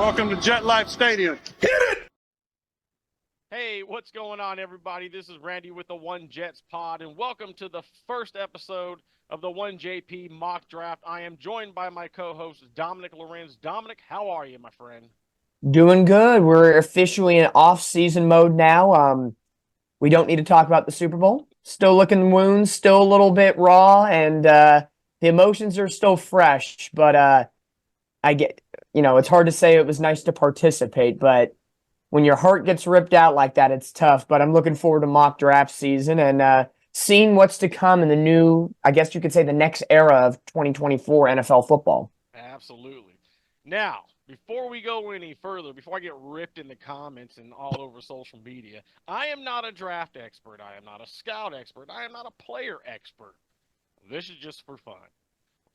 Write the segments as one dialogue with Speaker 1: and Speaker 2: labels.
Speaker 1: Welcome to Jet Life Stadium. Hit it!
Speaker 2: Hey, what's going on, everybody? This is Randy with the One Jets Pod, and welcome to the first episode of the One JP Mock Draft. I am joined by my co-host, Dominic Lorenz. Dominic, how are you, my friend?
Speaker 3: Doing good. We're officially in off-season mode now. We don't need to talk about the Super Bowl. Still looking wounds, still a little bit raw, and the emotions are still fresh. But I get, it's hard to say it was nice to participate, but when your heart gets ripped out like that, it's tough. But I'm looking forward to mock draft season and seeing what's to come in the new, I guess you could say, the next era of 2024 NFL football.
Speaker 2: Absolutely. Now, before we go any further, before I get ripped in the comments and all over social media, I am not a draft expert. I am not a scout expert. I am not a player expert. This is just for fun.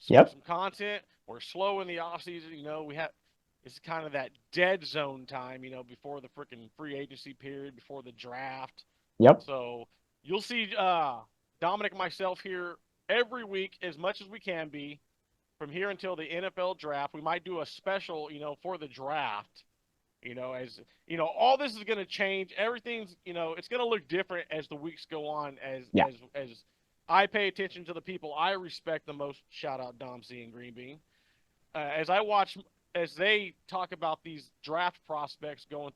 Speaker 3: Yep.
Speaker 2: Some content. We're slow in the offseason. It's kind of that dead zone time, before the freaking free agency period, before the draft.
Speaker 3: Yep.
Speaker 2: So you'll see Dominic and myself here every week as much as we can be from here until the NFL draft. We might do a special, for the draft, all this is going to change. Everything's, it's going to look different as the weeks go on, as I pay attention to the people I respect the most. Shout out Dom C and Green Bean. As they talk about these draft prospects going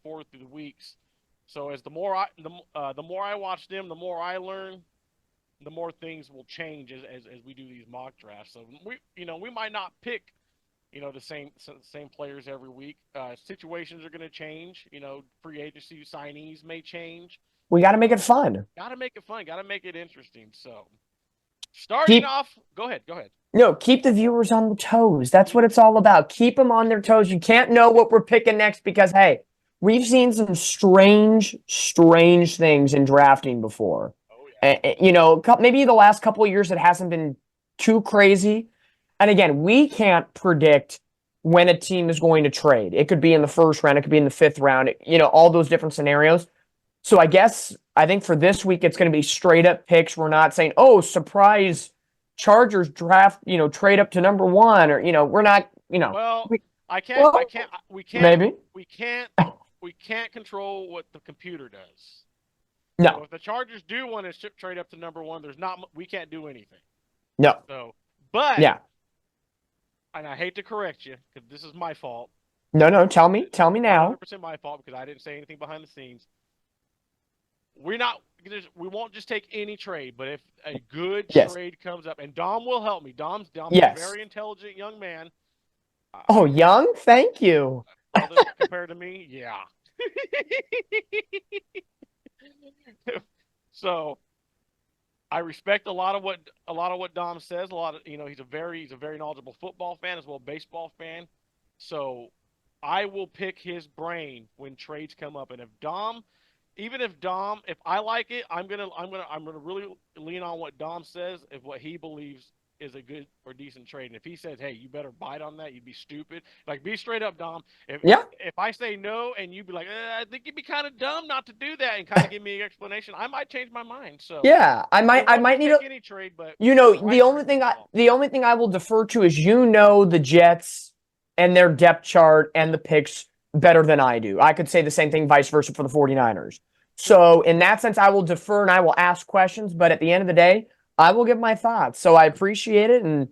Speaker 2: forward through the weeks. So as the more I watch them, the more I learn, the more things will change as we do these mock drafts. So we might not pick, the same players every week. Situations are going to change. Free agency signees may change.
Speaker 3: We got to make it fun.
Speaker 2: Got to make it fun. Got to make it interesting. So starting off, go ahead.
Speaker 3: No, keep the viewers on the toes. That's what it's all about. Keep them on their toes. You can't know what we're picking next because, hey, we've seen some strange things in drafting before. Oh, yeah. Maybe the last couple of years it hasn't been too crazy. And again, we can't predict when a team is going to trade. It could be in the first round. It could be in the fifth round. All those different scenarios. So I think for this week, it's going to be straight up picks. We're not saying, oh, surprise Chargers draft, trade up to number one, or, we're not,
Speaker 2: Well, we can't control what the computer does.
Speaker 3: No.
Speaker 2: So if the Chargers do want to trade up to number one, we can't do anything.
Speaker 3: No.
Speaker 2: So, but
Speaker 3: yeah. And
Speaker 2: I hate to correct you because this is my fault.
Speaker 3: No, tell me now.
Speaker 2: 100% my fault because I didn't say anything behind the scenes. We won't just take any trade, but if a good trade comes up, and Dom will help me. Dom's a very intelligent young man.
Speaker 3: Oh, young? Thank you.
Speaker 2: Compared to me, yeah. So, I respect a lot of what Dom says. He's a very knowledgeable football fan as well as baseball fan. So, I will pick his brain when trades come up, and if I like it, I'm gonna really lean on what Dom says, if what he believes is a good or decent trade. And if he says, hey, you better bite on that, you'd be stupid. Like, be straight up, Dom. If I say no and you be like, I think you'd be kind of dumb not to do that, and kind of give me an explanation, I might change my mind. So
Speaker 3: yeah, I might need
Speaker 2: any trade, but
Speaker 3: the only thing I will defer to is the Jets and their depth chart and the picks better than I do. I could say the same thing vice versa for the 49ers. So in that sense, I will defer and I will ask questions, but at the end of the day, I will give my thoughts. So I appreciate it, and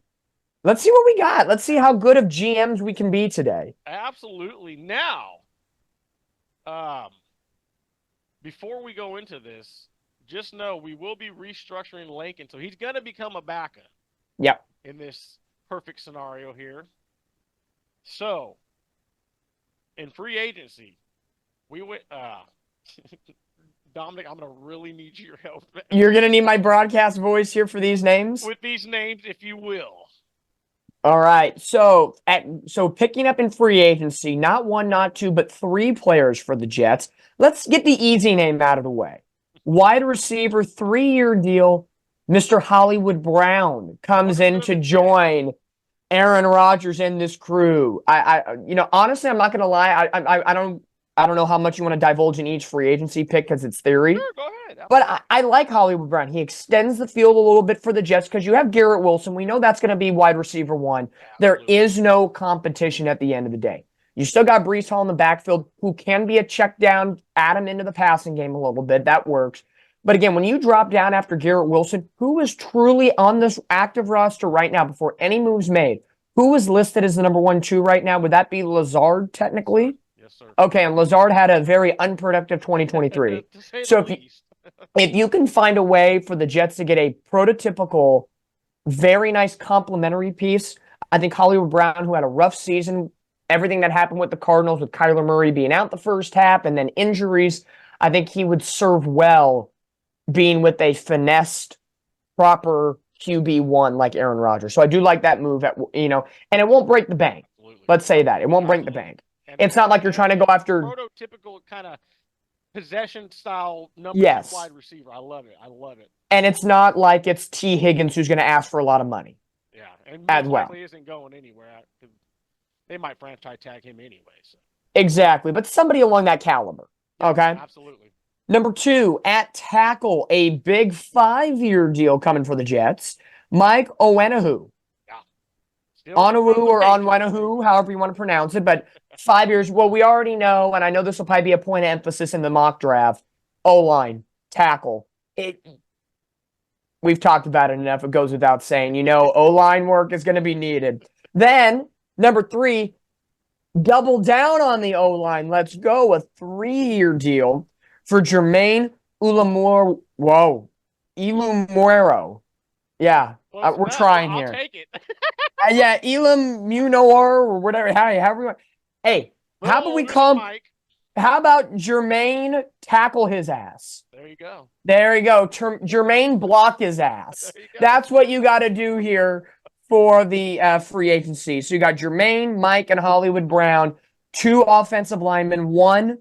Speaker 3: let's see what we got. Let's see how good of GMs we can be today.
Speaker 2: Absolutely. Now, before we go into this, just know we will be restructuring Lincoln, so he's going to become a backup.
Speaker 3: Yep.
Speaker 2: In this perfect scenario here. So, in free agency, we went Dominic, I'm going to really need your help.
Speaker 3: You're going to need my broadcast voice here for these names?
Speaker 2: With these names, if you will.
Speaker 3: All right. So picking up in free agency, not one, not two, but three players for the Jets. Let's get the easy name out of the way. Wide receiver, 3-year deal. Mr. Hollywood Brown comes in to join Aaron Rodgers and this crew. Honestly, I'm not going to lie. I don't know how much you want to divulge in each free agency pick because it's theory.
Speaker 2: Sure, go ahead.
Speaker 3: But I like Hollywood Brown. He extends the field a little bit for the Jets because you have Garrett Wilson. We know that's going to be wide receiver one. Absolutely. There is no competition at the end of the day. You still got Brees Hall in the backfield, who can be a check down, add him into the passing game a little bit. That works. But again, when you drop down after Garrett Wilson, who is truly on this active roster right now before any moves made? Who is listed as the number 1-2 right now? Would that be Lazard technically?
Speaker 2: Yes, sir.
Speaker 3: Okay, and Lazard had a very unproductive 2023.
Speaker 2: To say
Speaker 3: So
Speaker 2: the least.
Speaker 3: if you can find a way for the Jets to get a prototypical, very nice complementary piece, I think Hollywood Brown, who had a rough season, everything that happened with the Cardinals, with Kyler Murray being out the first half and then injuries, I think he would serve well being with a finessed, proper QB1 like Aaron Rodgers. So I do like that move, and it won't break the bank.
Speaker 2: Absolutely.
Speaker 3: Let's say that. It won't break the bank.
Speaker 2: And
Speaker 3: It's not like you're trying to go after...
Speaker 2: prototypical kind of possession style number
Speaker 3: Yes.
Speaker 2: wide receiver. I love it. I love it.
Speaker 3: And it's not like it's T. Higgins who's going to ask for a lot of money.
Speaker 2: Yeah, and
Speaker 3: As
Speaker 2: most
Speaker 3: well.
Speaker 2: likely isn't going anywhere. They might franchise tag him anyway. So.
Speaker 3: Exactly, but somebody along that caliber.
Speaker 2: Yeah,
Speaker 3: Okay.
Speaker 2: absolutely.
Speaker 3: Number 2, at tackle, a big 5-year deal coming for the Jets. Mike Onwenu.
Speaker 2: Still
Speaker 3: Onwenu
Speaker 2: from the
Speaker 3: or
Speaker 2: Patriots.
Speaker 3: Onwenu, however you want to pronounce it, but 5 years. Well, we already know, and I know this will probably be a point of emphasis in the mock draft. O-line, tackle. We've talked about it enough. It goes without saying. O-line work is going to be needed. Then, number 3, double down on the O-line. Let's go. A 3-year deal for Jermaine Ulamuro. Whoa. Ilumuero. Yeah,
Speaker 2: Close
Speaker 3: we're
Speaker 2: enough.
Speaker 3: trying
Speaker 2: I'll
Speaker 3: here.
Speaker 2: take it.
Speaker 3: Yeah, Elam Munor or whatever. However you want. Hey, how about we
Speaker 2: Little
Speaker 3: call?
Speaker 2: Mike.
Speaker 3: How about Jermaine tackle his ass?
Speaker 2: There you go.
Speaker 3: There you go. Jermaine block his ass.
Speaker 2: There you go.
Speaker 3: That's what you got to do here for the free agency. So you got Jermaine, Mike, and Hollywood Brown, 2 offensive linemen, 1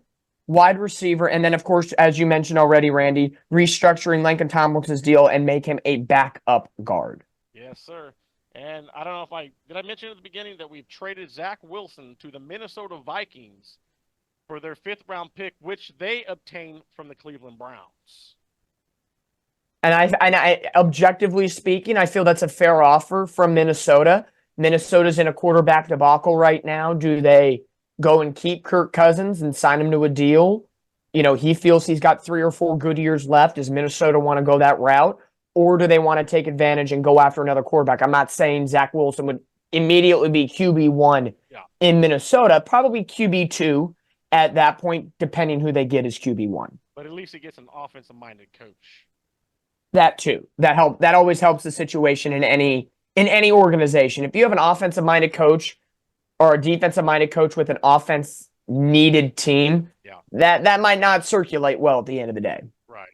Speaker 3: wide receiver, and then, of course, as you mentioned already, Randy, restructuring Lincoln Tomlinson's deal and make him a backup guard.
Speaker 2: Yes, sir. And I don't know if did I mention at the beginning that we've traded Zach Wilson to the Minnesota Vikings for their 5th round pick, which they obtained from the Cleveland Browns.
Speaker 3: And I, objectively speaking, I feel that's a fair offer from Minnesota. Minnesota's in a quarterback debacle right now. Do they go and keep Kirk Cousins and sign him to a deal? He feels he's got 3 or 4 good years left. Does Minnesota want to go that route? Or do they want to take advantage and go after another quarterback? I'm not saying Zach Wilson would immediately be QB1 in Minnesota. Probably QB2 at that point, depending who they get as QB1.
Speaker 2: But at least he gets an offensive-minded coach.
Speaker 3: That too. That always helps the situation in any organization. If you have an offensive-minded coach or a defensive-minded coach with an offense-needed team, that might not circulate well at the end of the day.
Speaker 2: Right.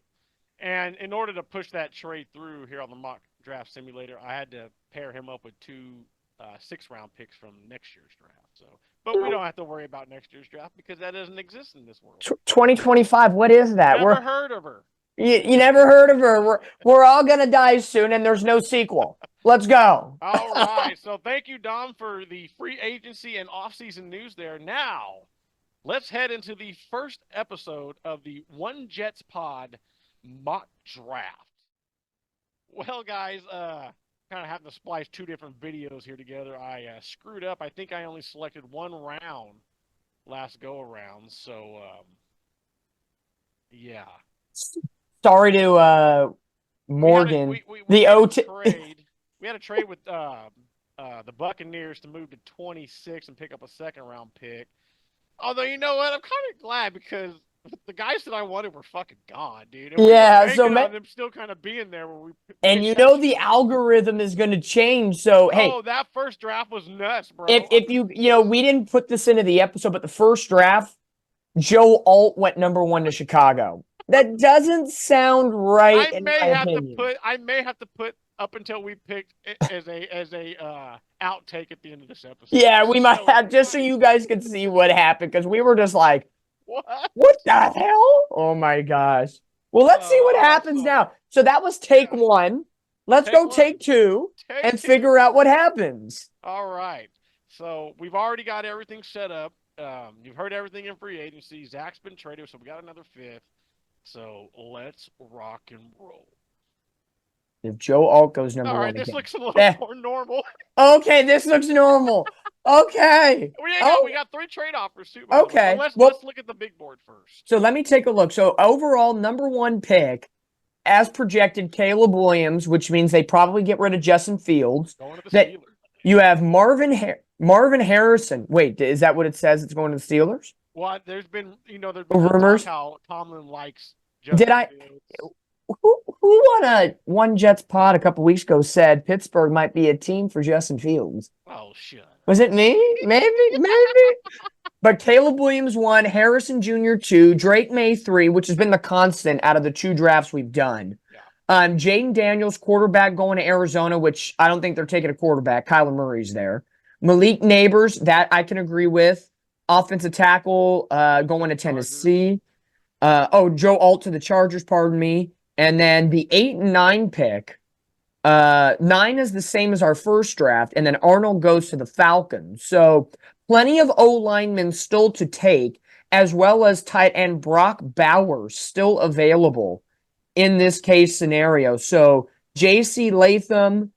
Speaker 2: And in order to push that trade through here on the mock draft simulator, I had to pair him up with 2 6th-round picks from next year's draft. But we don't have to worry about next year's draft because that doesn't exist in this world.
Speaker 3: 2025, what is that?
Speaker 2: Never heard of her.
Speaker 3: You never heard of her. We're all going to die soon, and there's no sequel. Let's go.
Speaker 2: All right. So thank you, Dom, for the free agency and off-season news there. Now, let's head into the first episode of the One Jets Pod mock draft. Well, guys, kind of having to splice 2 different videos here together. I screwed up. I think I only selected 1 round last go-around. So, yeah.
Speaker 3: Sorry to Morgan.
Speaker 2: We had a trade with the Buccaneers to move to 26 and pick up a 2nd-round pick. Although, you know what? I'm kind of glad because the guys that I wanted were fucking gone, dude. And
Speaker 3: yeah, so
Speaker 2: them still kind of being there.
Speaker 3: And the algorithm is going to change. So hey,
Speaker 2: that first draft was nuts, bro.
Speaker 3: If we didn't put this into the episode, but the first draft, Joe Alt went number 1 to Chicago. That doesn't sound right.
Speaker 2: I may have to put up until we picked as a outtake at the end of this episode.
Speaker 3: Yeah, we might have, just so you guys could see what happened, because we were just like, what the hell? Oh my gosh. Well, let's see what happens now. So that was take 1. Let's go take 2 and figure out what happens.
Speaker 2: All right. So we've already got everything set up. You've heard everything in free agency. Zach's been traded, so we got another 5th. So let's rock and roll.
Speaker 3: If Joe Alt goes number 1
Speaker 2: All right,
Speaker 3: again.
Speaker 2: this looks a little more normal.
Speaker 3: Okay, this looks normal. Okay.
Speaker 2: We got 3 trade offers too. By the way.
Speaker 3: Okay.
Speaker 2: But
Speaker 3: Well-
Speaker 2: let's look at the big board first.
Speaker 3: So let me take a look. So overall, number 1 pick, as projected, Caleb Williams, which means they probably get rid of Justin Fields.
Speaker 2: Going to the
Speaker 3: That-
Speaker 2: Steelers.
Speaker 3: You have Marvin Harrison. Wait, is that what it says? It's going to the Steelers?
Speaker 2: Well, there's been there's been
Speaker 3: Rumors?
Speaker 2: talk how Tomlin likes.
Speaker 3: Did I-
Speaker 2: Fields.
Speaker 3: Who on a One Jets pod a couple weeks ago said Pittsburgh might be a team for Justin Fields?
Speaker 2: Oh shit.
Speaker 3: Was it me? Maybe. But Caleb Williams 1, Harrison Jr. 2, Drake May 3, which has been the constant out of the 2 drafts we've done. Jaden Daniels, quarterback, going to Arizona, which I don't think they're taking a quarterback. Kyler Murray's there. Malik Neighbors, that I can agree with. Offensive tackle, going to Tennessee. Joe Alt to the Chargers, pardon me. And then the 8 and 9 pick, 9 is the same as our first draft, and then Arnold goes to the Falcons. So plenty of O-linemen still to take, as well as tight end Brock Bowers still available in this case scenario. So J.C. Latham,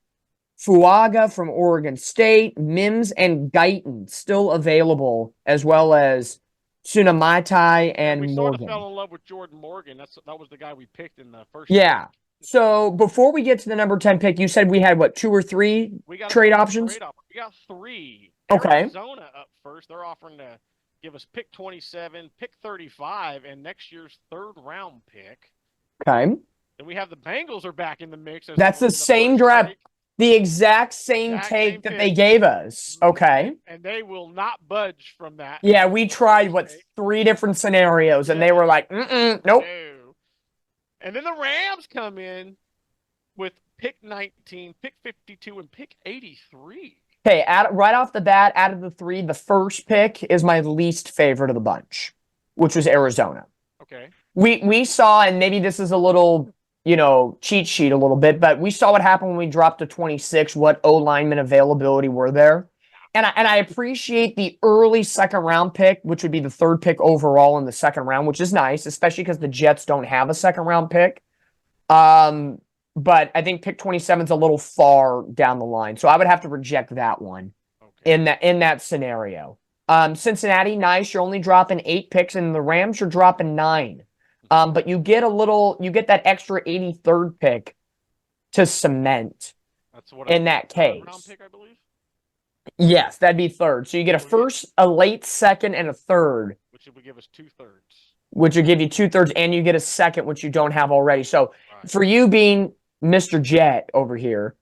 Speaker 3: Fuaga from Oregon State, Mims and Guyton still available, as well as Sunamaitai and
Speaker 2: we sort
Speaker 3: Morgan.
Speaker 2: of fell in love with Jordan Morgan. That was the guy we picked in the first.
Speaker 3: Yeah. So before we get to the number 10 pick, you said we had, what, 2 or 3
Speaker 2: we got
Speaker 3: trade options?
Speaker 2: We got 3.
Speaker 3: Okay.
Speaker 2: Arizona up first. They're offering to give us pick 27, pick 35, and next year's 3rd round pick.
Speaker 3: Okay.
Speaker 2: Then we have the Bengals are back in the mix.
Speaker 3: That's the same draft. The exact same take that they gave us. Okay.
Speaker 2: And they will not budge from that.
Speaker 3: Yeah, we tried, 3 different scenarios, and they were like, nope.
Speaker 2: No. And then the Rams come in with pick 19, pick 52, and pick 83.
Speaker 3: Okay, right off the bat, out of the 3, the first pick is my least favorite of the bunch, which was Arizona.
Speaker 2: Okay.
Speaker 3: We saw, and maybe this is a little, cheat sheet a little bit, but we saw what happened when we dropped to 26, what O-lineman availability were there. And I appreciate the early 2nd round pick, which would be the 3rd pick overall in the 2nd round, which is nice, especially because the Jets don't have a 2nd round pick. But I think pick 27 is a little far down the line, so I would have to reject that one in that scenario. Cincinnati, nice. You're only dropping 8 picks, and the Rams are dropping 9. But you get that extra 83rd pick to cement.
Speaker 2: That's what
Speaker 3: in that case.
Speaker 2: Round pick, I believe.
Speaker 3: Yes, that'd be 3rd. So you get a first, a late 2nd, and a 3rd.
Speaker 2: Which would give us 2/3.
Speaker 3: Which would give you 2/3, and you get a 2nd, which you don't have already. So for you being Mr. Jet over here,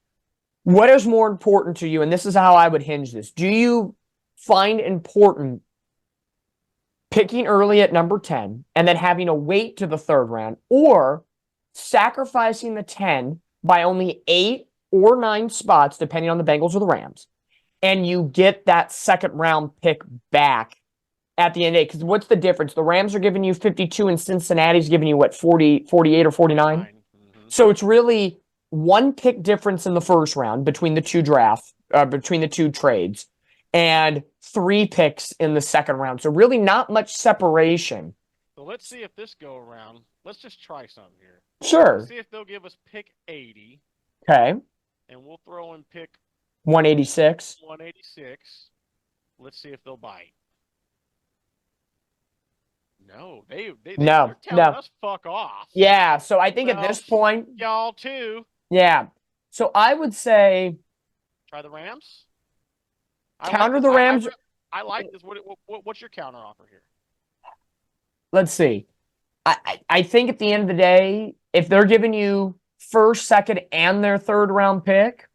Speaker 3: what is more important to you? And this is how I would hinge this. Do you find important picking early at number 10 and then having to wait to the 3rd round, or sacrificing the 10 by only 8 or 9 spots, depending on the Bengals or the Rams, and you get that 2nd round pick back at the end of the day? Because what's the difference? The Rams are giving you 52 and Cincinnati's giving you, 48 or 49?
Speaker 2: Mm-hmm.
Speaker 3: So it's really 1 pick difference in the 1st round between the 2 between the 2 trades, and 3 picks in the 2nd round. So really not much separation.
Speaker 2: So let's see if this go around. Let's just try something here.
Speaker 3: Sure.
Speaker 2: Let's see if they'll give us pick 80.
Speaker 3: Okay.
Speaker 2: And we'll throw in pick
Speaker 3: 186.
Speaker 2: 186. Let's see if they'll bite. No, they're telling us fuck off.
Speaker 3: Yeah, so I think at this point,
Speaker 2: y'all too.
Speaker 3: Yeah. So I would say
Speaker 2: try the Rams.
Speaker 3: Counter the Rams.
Speaker 2: I like this. What's your counter offer here?
Speaker 3: Let's see. I think at the end of the day, if they're giving you 1st, 2nd, and their 3rd round pick,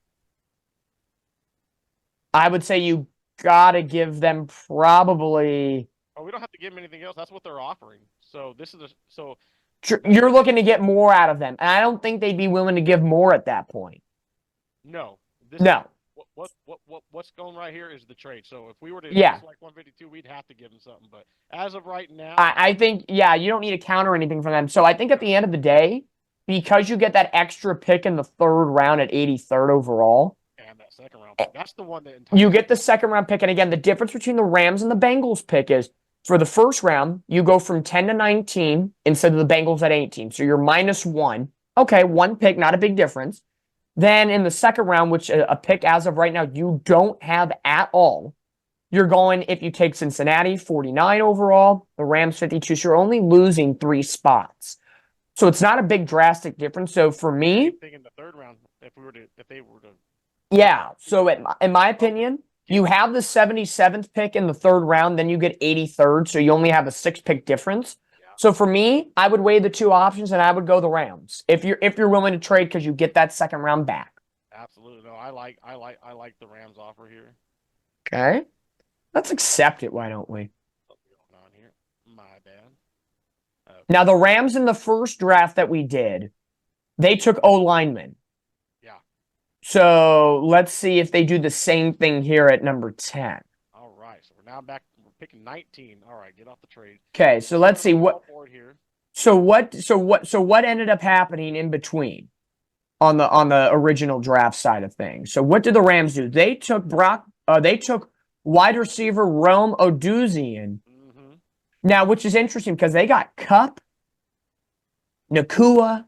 Speaker 3: I would say you gotta give them probably.
Speaker 2: Oh, we don't have to give them anything else. That's what they're offering. So this is
Speaker 3: you're looking to get more out of them, and I don't think they'd be willing to give more at that point.
Speaker 2: No. What's going right here is the trade. So if we were to select 152, we'd have to give them something. But as of right now,
Speaker 3: I think you don't need to counter anything from them. So I think at the end of the day, because you get that extra pick in the 3rd round at 83rd overall,
Speaker 2: and that 2nd round pick, that's the one that
Speaker 3: you get the 2nd round pick. And again, the difference between the Rams and the Bengals pick is, for the 1st round, you go from 10 to 19 instead of the Bengals at 18. So you're -1. Okay, 1 pick, not a big difference. Then in the 2nd round, which a pick as of right now you don't have at all, You're going, if you take Cincinnati, 49 overall, the Rams 52. So you're only losing 3 spots. So it's not a big drastic difference. So for me,
Speaker 2: Same thing in the third round, if they were to
Speaker 3: yeah. So in my opinion, you have the 77th pick in the third round, then you get 83rd. So you only have a 6-pick difference.
Speaker 2: Yeah.
Speaker 3: So for me, I would weigh the 2 options and I would go the Rams if you're willing to trade because you get that second round back.
Speaker 2: Absolutely. No, I like the Rams offer here.
Speaker 3: Okay. Let's accept it, why don't we?
Speaker 2: Something going on here. My bad. Okay.
Speaker 3: Now, the Rams in the first draft that we did, they took O linemen.
Speaker 2: Yeah.
Speaker 3: So let's see if they do the same thing here at number 10.
Speaker 2: All right. So we're now back. We're picking 19. All right, get off the trade.
Speaker 3: Okay, so let's see what.
Speaker 2: Here.
Speaker 3: So what ended up happening in between on the original draft side of things? So what did the Rams do? They took wide receiver Rome Odunze.
Speaker 2: Mm-hmm.
Speaker 3: Now, which is interesting because they got Kupp, Nakua,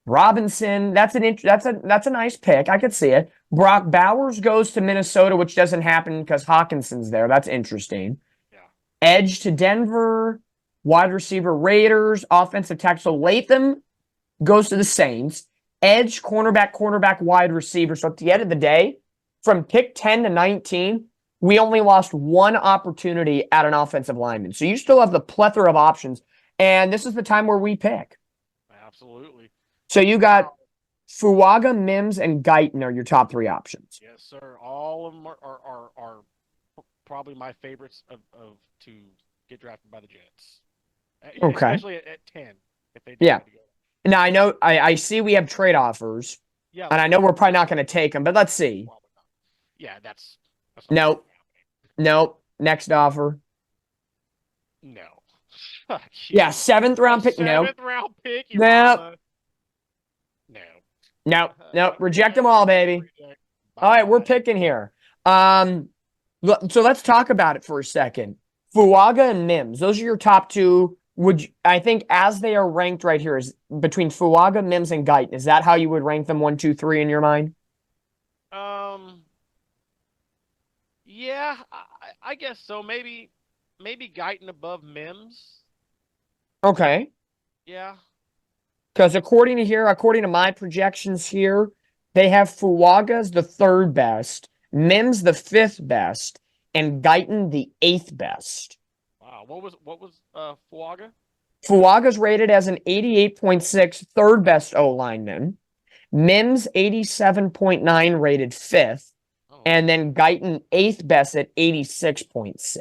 Speaker 3: Robinson. That's a nice pick. I could see it. Brock Bowers goes to Minnesota, which doesn't happen because Hawkinson's there. That's interesting.
Speaker 2: Yeah.
Speaker 3: Edge to Denver. Wide receiver Raiders. Offensive tackle Latham goes to the Saints. Edge, cornerback, wide receiver. So at the end of the day, from pick 10 to 19, we only lost 1 opportunity at an offensive lineman. So you still have the plethora of options. And this is the time where we pick.
Speaker 2: Absolutely.
Speaker 3: So you got Fuaga, Mims, and Guyton are your top 3 options.
Speaker 2: Yes, sir. All of them are probably my favorites of to get drafted by the Jets.
Speaker 3: Okay.
Speaker 2: Especially at 10. If they
Speaker 3: Yeah. Now, I know I see we have trade offers.
Speaker 2: Yeah.
Speaker 3: And I know we're probably not going to take them, but let's see.
Speaker 2: Yeah, that's
Speaker 3: Nope. Nope. Next offer.
Speaker 2: No.
Speaker 3: Yeah, 7th round pick. No.
Speaker 2: 7th round pick.
Speaker 3: No.
Speaker 2: No.
Speaker 3: Nope. Reject them all, baby. All right, we're picking here. So let's talk about it for a second. Fuaga and Mims, those are your top 2. I think as they are ranked right here is between Fuaga, Mims, and Guyton. Is that how you would rank them 1, 2, 3 in your mind?
Speaker 2: Yeah, I guess so. Maybe Guyton above Mims.
Speaker 3: Okay.
Speaker 2: Yeah.
Speaker 3: Because according to my projections here, they have Fuaga as the 3rd best, Mims the 5th best, and Guyton the 8th best.
Speaker 2: Wow. What was Fuaga?
Speaker 3: Fuaga's rated as an 88.6, 3rd best O lineman. Mims 87.9, rated 5th.
Speaker 2: Oh.
Speaker 3: And then Guyton 8th best at 86.6.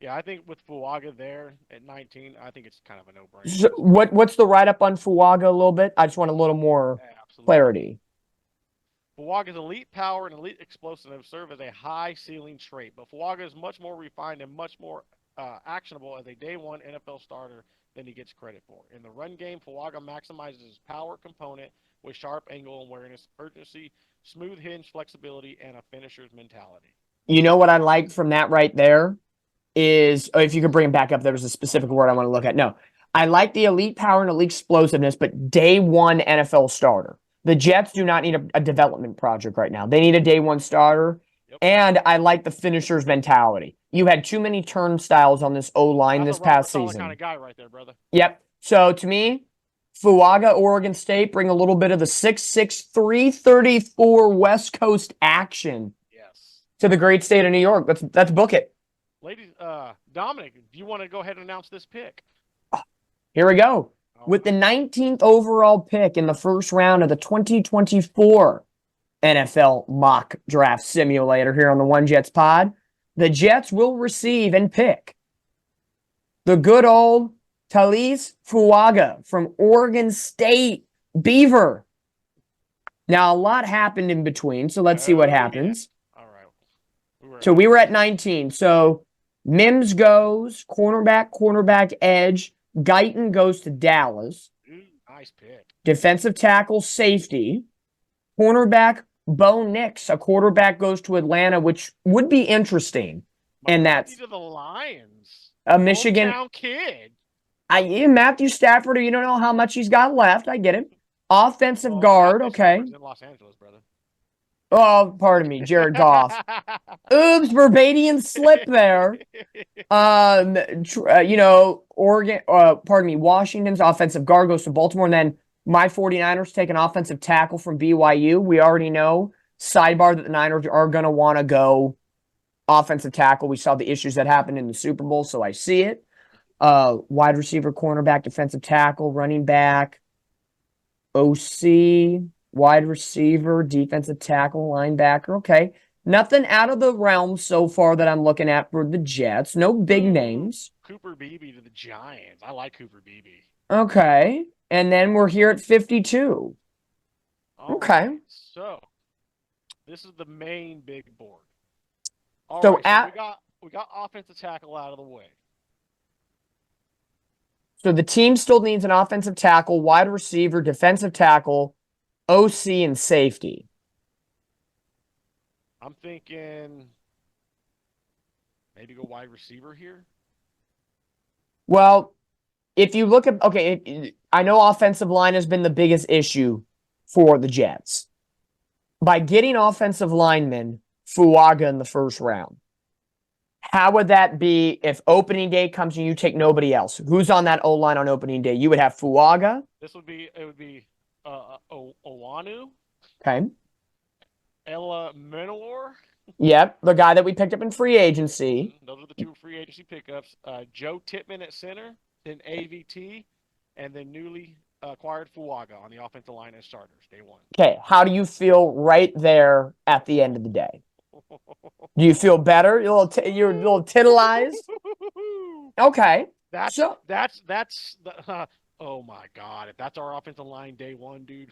Speaker 2: Yeah, I think with Fuaga there at 19, I think it's kind of a no-brainer.
Speaker 3: So what's the write-up on Fuaga a little bit? I just want a little more clarity.
Speaker 2: Fuaga's elite power and elite explosiveness serve as a high ceiling trait, but Fuaga is much more refined and much more actionable as a day 1 NFL starter than he gets credit for. In the run game, Fuaga maximizes his power component with sharp angle awareness, urgency, smooth hinge flexibility, and a finisher's mentality.
Speaker 3: You know what I like from that right there is, if you could bring it back up, there was a specific word I want to look at. No, I like the elite power and elite explosiveness, but day 1 NFL starter. The Jets do not need a development project right now. They need a day 1 starter. Yep. And I like the finisher's mentality. You had too many turnstiles on this O-line this past season.
Speaker 2: Kind of guy right there, brother.
Speaker 3: Yep. So to me, Fuaga, Oregon State, bring a little bit of the 6'6", 334 West Coast action.
Speaker 2: Yes.
Speaker 3: To the great state of New York. Let's book it.
Speaker 2: Ladies, Dominic, do you want to go ahead and announce this pick?
Speaker 3: Here we go. With the 19th overall pick in the first round of the 2024 NFL Mock Draft Simulator here on the One Jets pod, the Jets will receive and pick the good old Taliese Fuaga from Oregon State Beaver. Now, a lot happened in between, so let's see what happens.
Speaker 2: Yeah. All right.
Speaker 3: So we were at 19. So Mims goes, cornerback, edge. Guyton goes to Dallas.
Speaker 2: Nice pick.
Speaker 3: Defensive tackle, safety. Cornerback, Bo Nix, a quarterback, goes to Atlanta, which would be interesting. And that's
Speaker 2: to the Lions.
Speaker 3: A Michigan
Speaker 2: hometown kid.
Speaker 3: Matthew Stafford, you don't know how much he's got left. I get it. Offensive guard, okay.
Speaker 2: In Los Angeles, brother.
Speaker 3: Oh, pardon me, Jared Goff. Oops, Barbadian slip there. Oregon, pardon me, Washington's offensive guard goes to Baltimore, and then my 49ers take an offensive tackle from BYU. We already know, sidebar, that the Niners are going to want to go offensive tackle. We saw the issues that happened in the Super Bowl, so I see it. Wide receiver, cornerback, defensive tackle, running back, OC, wide receiver, defensive tackle, linebacker. Okay. Nothing out of the realm so far that I'm looking at for the Jets. No big names.
Speaker 2: Cooper Beebe to the Giants. I like Cooper Beebe.
Speaker 3: Okay. And then we're here at 52.
Speaker 2: All
Speaker 3: Okay.
Speaker 2: right, so this is the main big board. All
Speaker 3: So
Speaker 2: right, we got offensive tackle out of the way.
Speaker 3: So the team still needs an offensive tackle, wide receiver, defensive tackle, OC, and safety.
Speaker 2: I'm thinking maybe go wide receiver here.
Speaker 3: Well, if you look at, I know offensive line has been the biggest issue for the Jets. By getting offensive lineman Fuaga in the first round, how would that be if opening day comes and you take nobody else? Who's on that O-line on opening day? You would have Fuaga.
Speaker 2: It would be Owanu.
Speaker 3: Okay.
Speaker 2: Ella Menor.
Speaker 3: Yep, the guy that we picked up in free agency.
Speaker 2: Those are the two free agency pickups. Joe Tippmann at center, then AVT, and then newly acquired Fuaga on the offensive line as starters, day one.
Speaker 3: Okay, how do you feel right there at the end of the day? Do you feel better? You're a little titillized? Okay.
Speaker 2: That's the oh my God! If that's our offensive line day one, dude.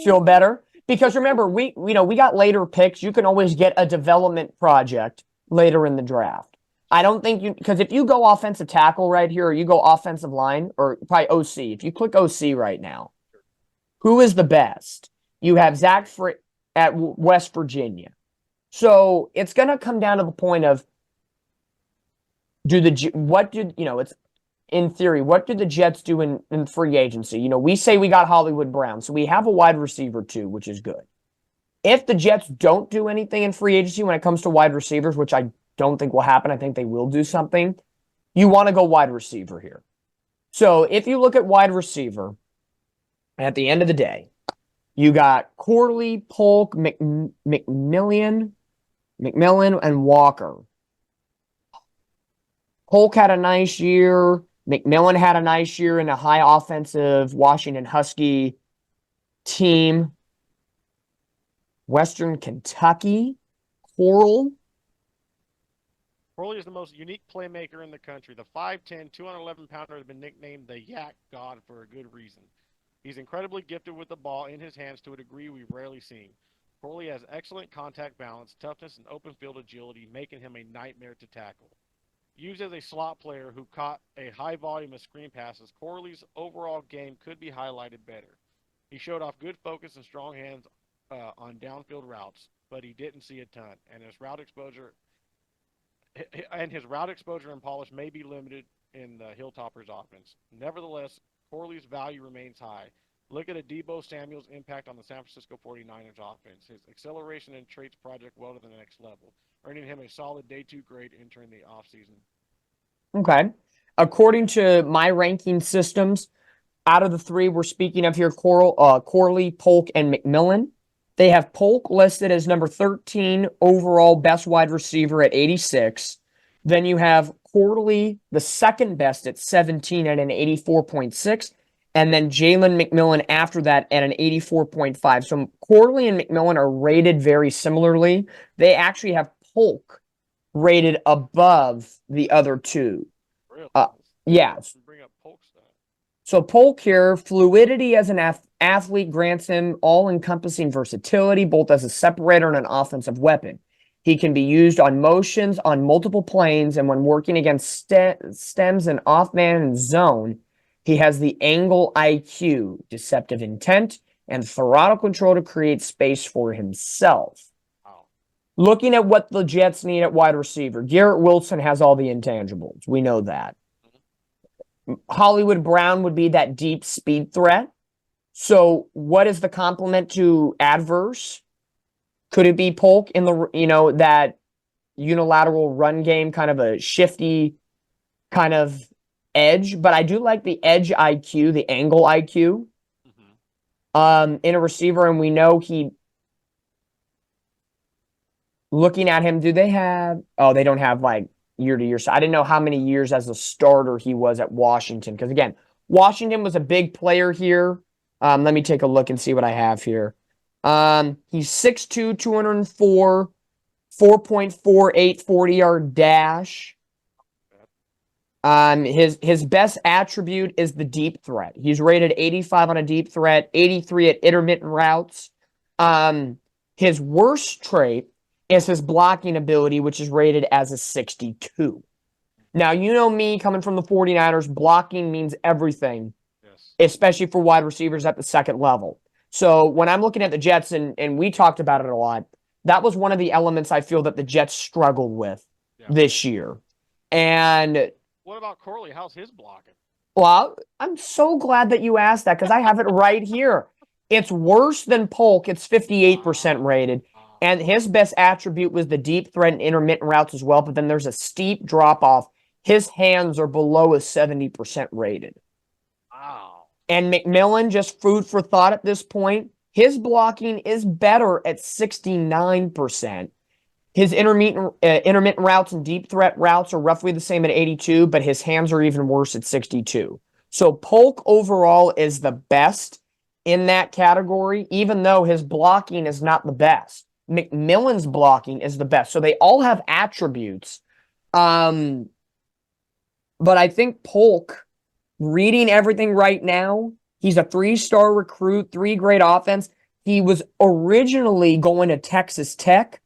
Speaker 3: Feel better? Because remember, we got later picks. You can always get a development project later in the draft. I don't think because if you go offensive tackle right here, or you go offensive line, or probably OC, if you click OC right now, who is the best? You have Zach at West Virginia. So it's going to come down to the point of it's in theory, what do the Jets do in free agency? We say we got Hollywood Brown, so we have a wide receiver too, which is good. If the Jets don't do anything in free agency when it comes to wide receivers, which I don't think will happen, I think they will do something, you want to go wide receiver here. So if you look at wide receiver, at the end of the day, you got Corley, Polk, McMillan, and Walker. Polk had a nice year. McMillan had a nice year in a high offensive Washington Husky team. Western Kentucky. Corley
Speaker 2: is the most unique playmaker in the country. The 5'10", 211-pounder has been nicknamed the Yak God for a good reason. He's incredibly gifted with the ball in his hands to a degree we've rarely seen. Corley has excellent contact balance, toughness, and open field agility, making him a nightmare to tackle. Used as a slot player who caught a high volume of screen passes, Corley's overall game could be highlighted better. He showed off good focus and strong hands on downfield routes, but he didn't see a ton, and his route exposure and polish may be limited in the Hilltoppers offense. Nevertheless, Corley's value remains high. Look at Deebo Samuel's impact on the San Francisco 49ers offense. His acceleration and traits project well to the next level, earning him a solid day 2 grade entering the offseason.
Speaker 3: Okay. According to my ranking systems, out of the three we're speaking of here, Corley, Polk, and McMillan, they have Polk listed as number 13 overall best wide receiver at 86. Then you have Corley, the second best at 17 at an 84.6. And then Jalen McMillan after that at an 84.5. So Corley and McMillan are rated very similarly. They actually have Polk rated above the other two.
Speaker 2: Really?
Speaker 3: Yeah.
Speaker 2: Bring up Polk stuff.
Speaker 3: So Polk here, fluidity as an athlete grants him all-encompassing versatility, both as a separator and an offensive weapon. He can be used on motions on multiple planes, and when working against stems and off-man and zone, he has the angle IQ, deceptive intent, and throttle control to create space for himself.
Speaker 2: Wow.
Speaker 3: Looking at what the Jets need at wide receiver, Garrett Wilson has all the intangibles. We know that. Hollywood Brown would be that deep speed threat. So what is the complement to adverse? Could it be Polk in the, that unilateral run game, kind of a shifty kind of edge? But I do like the edge IQ, the angle IQ, in a receiver, and we know looking at him, do they have, oh, they don't have like year to year. So I didn't know how many years as a starter he was at Washington. Because again, Washington was a big player here. Let me take a look and see what I have here. He's 6'2", 204, 4.48 40-yard dash. His best attribute is the deep threat. He's rated 85 on a deep threat, 83 at intermittent routes. His worst trait is his blocking ability, which is rated as a 62. Now, you know me coming from the 49ers, blocking means everything, especially for wide receivers at the second level. So when I'm looking at the Jets, and we talked about it a lot, that was one of the elements I feel that the Jets struggled with this year. And
Speaker 2: what about Corley? How's his blocking?
Speaker 3: Well, I'm so glad that you asked that because I have it right here. It's worse than Polk. It's 58% rated. And his best attribute was the deep threat and intermittent routes as well. But then there's a steep drop off. His hands are below a 70% rated.
Speaker 2: Wow.
Speaker 3: And McMillan, just food for thought at this point, his blocking is better at 69%. His intermittent routes and deep threat routes are roughly the same at 82, but his hands are even worse at 62. So Polk overall is the best in that category, even though his blocking is not the best. McMillan's blocking is the best. So they all have attributes. But I think Polk, reading everything right now, he's a 3-star recruit, 3 great offense. He was originally going to Texas Tech,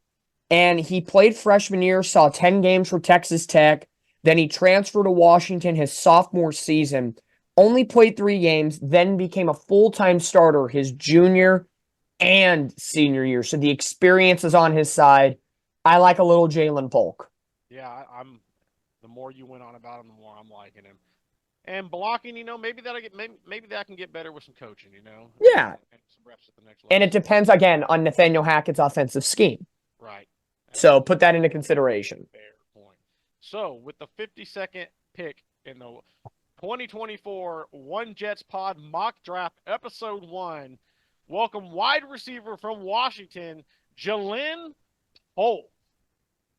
Speaker 3: and he played freshman year, saw 10 games for Texas Tech. Then he transferred to Washington his sophomore season, only played 3 games, then became a full-time starter his junior and senior year. So the experience is on his side. I like a little Ja'Lynn Polk.
Speaker 2: Yeah, the more you went on about him, the more I'm liking him. And blocking, maybe that can get better with some coaching,
Speaker 3: Yeah.
Speaker 2: And some reps at the next level.
Speaker 3: And it depends, again, on Nathaniel Hackett's offensive scheme.
Speaker 2: Right.
Speaker 3: So put that into consideration.
Speaker 2: Fair point. So with the 52nd pick in the 2024 One Jets Pod Mock Draft Episode 1, welcome wide receiver from Washington, Ja'Lynn Polk.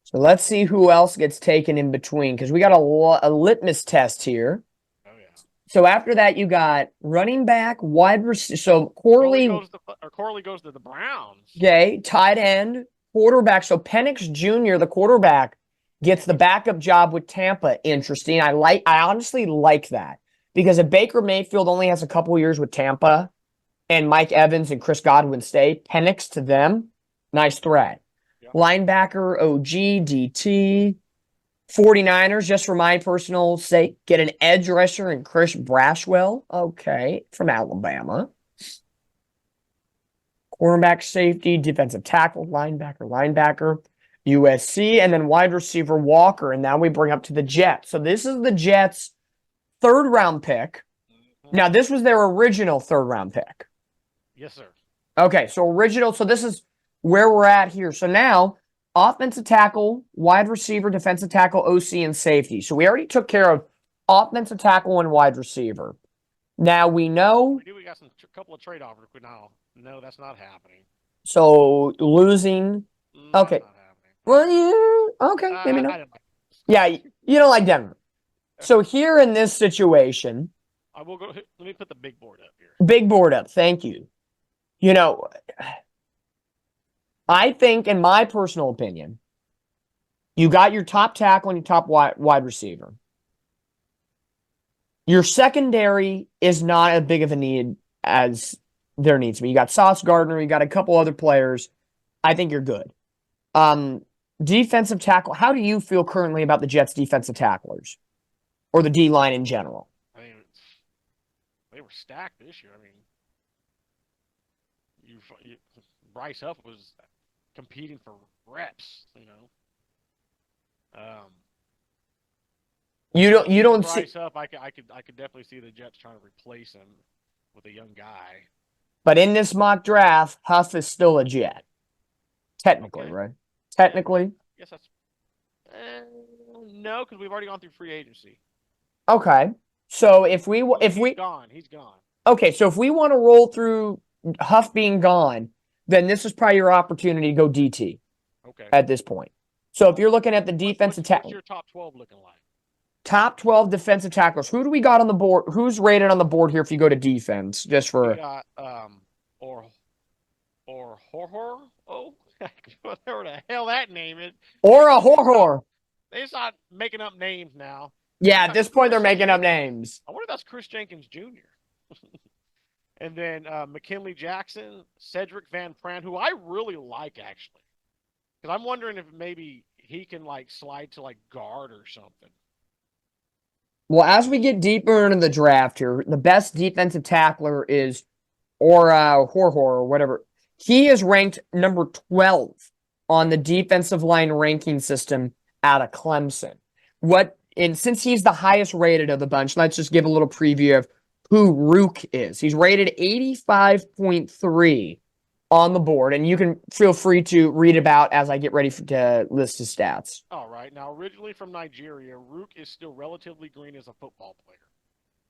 Speaker 3: So let's see who else gets taken in between, because we got a litmus test here.
Speaker 2: Oh, yeah.
Speaker 3: So after that, you got running back, wide receiver. So Corley
Speaker 2: goes to the Browns.
Speaker 3: Okay, tight end, quarterback. So Penix Jr., the quarterback, gets the backup job with Tampa. Interesting. I honestly like that, because if Baker Mayfield only has a couple years with Tampa and Mike Evans and Chris Godwin stay, Penix to them, nice threat. Yep. Linebacker, OG, DT. 49ers, just for my personal sake, get an edge rusher and Chris Brashwell. Okay, from Alabama. Cornerback, safety, defensive tackle, linebacker, USC, and then wide receiver Walker. And now we bring up to the Jets. So this is the Jets' 3rd-round pick. Now, this was their original 3rd-round pick.
Speaker 2: Yes, sir.
Speaker 3: Okay, so original. So this is where we're at here. So now, offensive tackle, wide receiver, defensive tackle, OC, and safety. So we already took care of offensive tackle and wide receiver. Now we know
Speaker 2: we got a couple of trade offers. No, that's not happening.
Speaker 3: So losing. Okay.
Speaker 2: Not happening.
Speaker 3: Well, yeah. Okay. Maybe not.
Speaker 2: I don't like
Speaker 3: Yeah, you don't like Denver. So here in this situation,
Speaker 2: I will go. Let me put the big board up here.
Speaker 3: Big board up. Thank you. I think, in my personal opinion, you got your top tackle and your top wide receiver. Your secondary is not as big of a need as there needs to be. You got Sauce Gardner. You got a couple other players. I think you're good. Defensive tackle. How do you feel currently about the Jets' defensive tacklers, or the D line in general?
Speaker 2: I mean, they were stacked this year. I mean, Bryce Huff was competing for reps.
Speaker 3: You don't see
Speaker 2: Bryce Huff. I could definitely see the Jets trying to replace him with a young guy.
Speaker 3: But in this mock draft, Huff is still a Jet. Technically,
Speaker 2: Okay.
Speaker 3: right? Technically.
Speaker 2: Yes, that's no, because we've already gone through free agency.
Speaker 3: Okay. So if
Speaker 2: He's
Speaker 3: we
Speaker 2: gone. He's gone.
Speaker 3: okay, so if we want to roll through Huff being gone, then this is probably your opportunity to go DT
Speaker 2: Okay.
Speaker 3: at this point. So if you're looking at the defensive
Speaker 2: What's your top 12 looking like?
Speaker 3: top 12 defensive tackles, who do we got on the board? Who's rated on the board here if you go to defense? Just
Speaker 2: We
Speaker 3: for
Speaker 2: got or Horhor. Oh, whatever the hell that name is.
Speaker 3: or a horror.
Speaker 2: They start making up names now.
Speaker 3: Yeah, at this point they're
Speaker 2: Chris
Speaker 3: making up
Speaker 2: Jenkins.
Speaker 3: names.
Speaker 2: I wonder if that's Chris Jenkins Jr. And then McKinley Jackson, Cedric Van Pran, who I really like actually, because I'm wondering if maybe he can like slide to like guard or something.
Speaker 3: Well, as we get deeper into the draft here, the best defensive tackler is Horhor or whatever. He is ranked number 12 on the defensive line ranking system out of Clemson. And since he's the highest rated of the bunch, let's just give a little preview of who Rook is. He's rated 85.3 on the board, and you can feel free to read about as I get ready to list his stats.
Speaker 2: All right. Now, originally from Nigeria, Rook is still relatively green as a football player,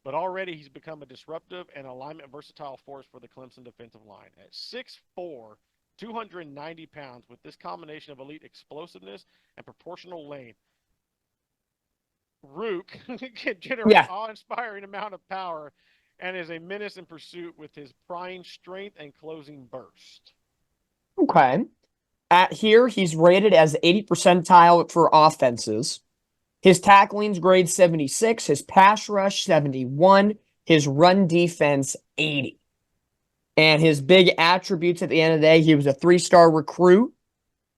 Speaker 2: but already he's become a disruptive and alignment versatile force for the Clemson defensive line. At 6'4", 290 pounds, with this combination of elite explosiveness and proportional length, Rook can generate awe-inspiring amount of power and is a menace in pursuit with his prying strength and closing burst.
Speaker 3: Okay. At here, he's rated as 80 percentile for offenses. His tackling's grade 76, his pass rush 71, his run defense 80. And his big attributes at the end of the day, he was a 3-star recruit.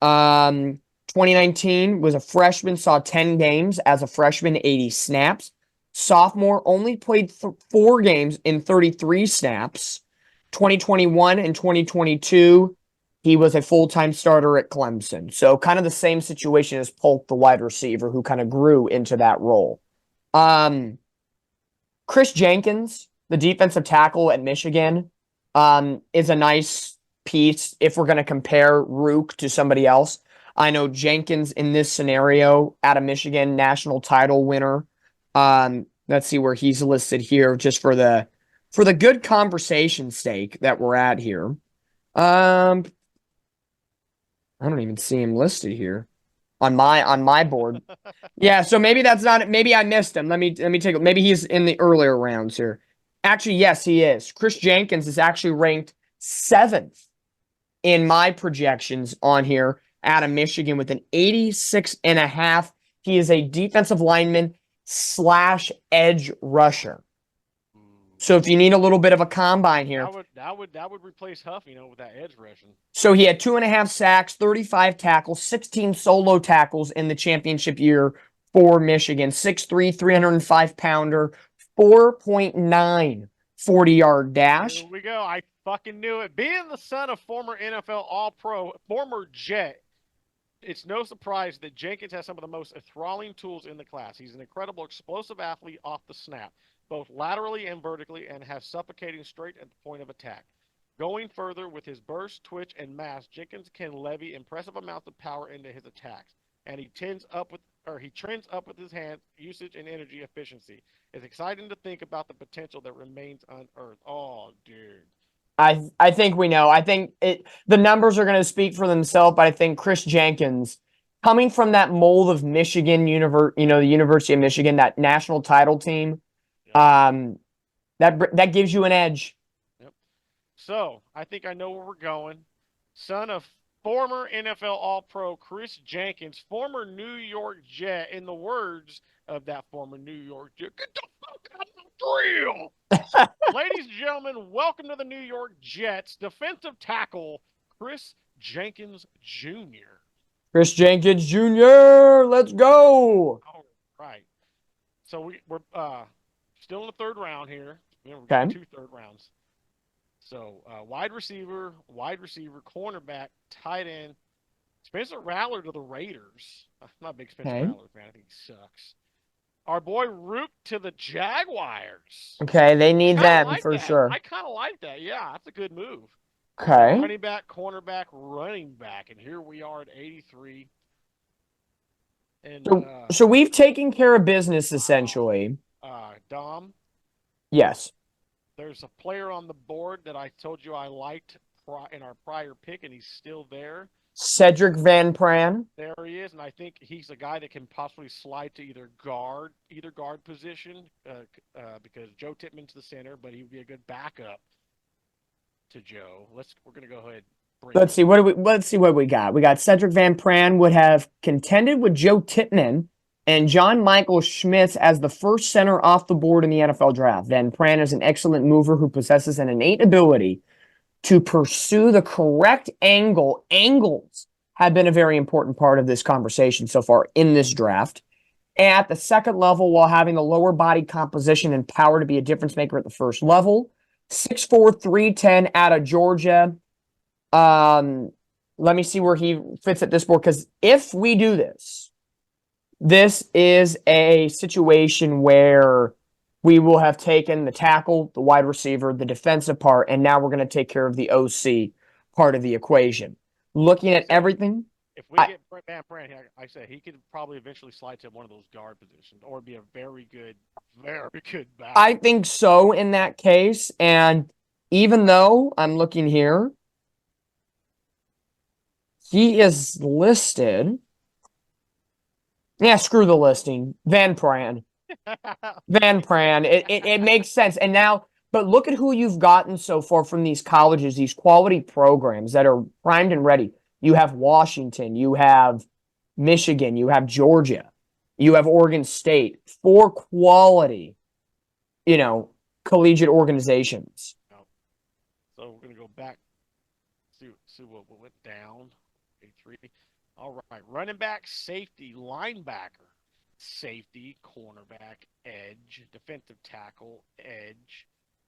Speaker 3: 2019 was a freshman, saw 10 games as a freshman, 80 snaps. Sophomore only played 4 games in 33 snaps. 2021 and 2022, he was a full-time starter at Clemson. So kind of the same situation as Polk, the wide receiver, who kind of grew into that role. Chris Jenkins, the defensive tackle at Michigan, is a nice piece if we're going to compare Rook to somebody else. I know Jenkins in this scenario out of Michigan, national title winner. Let's see where he's listed here just for the good conversation sake that we're at here. I don't even see him listed here on my board. Yeah, so maybe that's not. Maybe I missed him. Let me take. Maybe he's in the earlier rounds here. Actually, yes, he is. Chris Jenkins is actually ranked 7th in my projections on here out of Michigan with an 86.5. He is a defensive lineman / edge rusher. So if you need a little bit of a combine here,
Speaker 2: that would replace Huff, with that edge rushing.
Speaker 3: So he had 2.5 sacks, 35 tackles, 16 solo tackles in the championship year for Michigan. 6'3", 305-pounder, 4.9 40-yard dash.
Speaker 2: Here we go. I fucking knew it. Being the son of former NFL All-Pro, former Jet, it's no surprise that Jenkins has some of the most enthralling tools in the class. He's an incredible explosive athlete off the snap, both laterally and vertically, and has suffocating straight at the point of attack. Going further with his burst, twitch, and mass, Jenkins can levy impressive amounts of power into his attacks, and he trends up with his hands usage and energy efficiency. It's exciting to think about the potential that remains unearthed. Oh, dude.
Speaker 3: I think we know. I think the numbers are going to speak for themselves, but I think Chris Jenkins, coming from that mold of Michigan, the University of Michigan, that national title team, that gives you an edge.
Speaker 2: Yep. So I think I know where we're going. Son of former NFL All-Pro Chris Jenkins, former New York Jet, in the words of that former New York Jet, get the fuck out of the drill! Ladies and gentlemen, welcome to the New York Jets, defensive tackle Chris Jenkins Jr.
Speaker 3: Chris Jenkins Jr., let's go!
Speaker 2: All right. So we're still in the 3rd round here. We're
Speaker 3: Okay.
Speaker 2: 2 third rounds. So wide receiver, cornerback, tight end. Spencer Rattler to the Raiders. I'm not a big Spencer Rattler fan. I think he sucks. Our boy Rook to the Jaguars.
Speaker 3: Okay, they need that for sure.
Speaker 2: I kind of like that. Yeah, that's a good move.
Speaker 3: Okay.
Speaker 2: Running back, cornerback, running back, and here we are at 83. And
Speaker 3: So we've taken care of business essentially.
Speaker 2: Dom,
Speaker 3: Yes.
Speaker 2: there's a player on the board that I told you I liked in our prior pick, and he's still there.
Speaker 3: Cedric Van Pran.
Speaker 2: There he is, and I think he's a guy that can possibly slide to either guard position, because Joe Tippmann's the center, but he would be a good backup to Joe. We're gonna go ahead.
Speaker 3: Let's see what we got. We got Cedric Van Pran would have contended with Joe Tippmann and John Michael Schmitz as the first center off the board in the NFL draft. Van Pran is an excellent mover who possesses an innate ability to pursue the correct angle. Angles have been a very important part of this conversation so far in this draft. At the second level, while having the lower body composition and power to be a difference maker at the first level. 6'4", 310 out of Georgia. Let me see where he fits at this board, because if we do this, this is a situation where we will have taken the tackle, the wide receiver, the defensive part, and now we're going to take care of the OC part of the equation. Looking at everything.
Speaker 2: If we get Van Pran, I say he could probably eventually slide to one of those guard positions, or be a very good back.
Speaker 3: I think so in that case. And even though I'm looking here, he is listed. Yeah, screw the listing. Van Pran. Van Pran. It makes sense. And now, but look at who you've gotten so far from these colleges, these quality programs that are primed and ready. You have Washington, you have Michigan, you have Georgia, you have Oregon State. 4 quality, collegiate organizations.
Speaker 2: So we're going to go back, see what went down. 83. All right. Running back, safety, linebacker, safety, cornerback, edge, defensive tackle, edge,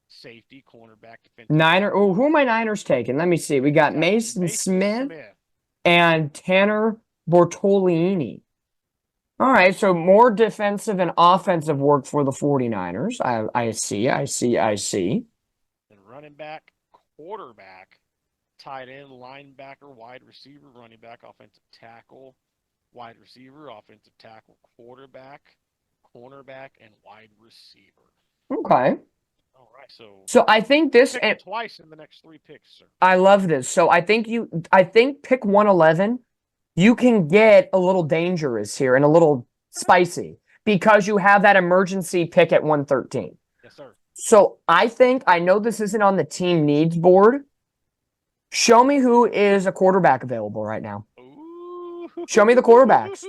Speaker 2: safety, cornerback, defensive tackle.
Speaker 3: Who are my Niners taking? Let me see. We got Mason Smith and Tanner Bortolini. All right, so more defensive and offensive work for the 49ers. I see.
Speaker 2: And running back, quarterback, tight end, linebacker, wide receiver, running back, offensive tackle, wide receiver, offensive tackle, quarterback, cornerback, and wide receiver.
Speaker 3: Okay.
Speaker 2: All right,
Speaker 3: so I think this
Speaker 2: twice in the next 3 picks, sir.
Speaker 3: I love this. So I think pick 111, you can get a little dangerous here and a little spicy because you have that emergency pick at 113.
Speaker 2: Yes, sir.
Speaker 3: So I know this isn't on the team needs board. Show me who is a quarterback available right now.
Speaker 2: Ooh.
Speaker 3: Show me the quarterbacks.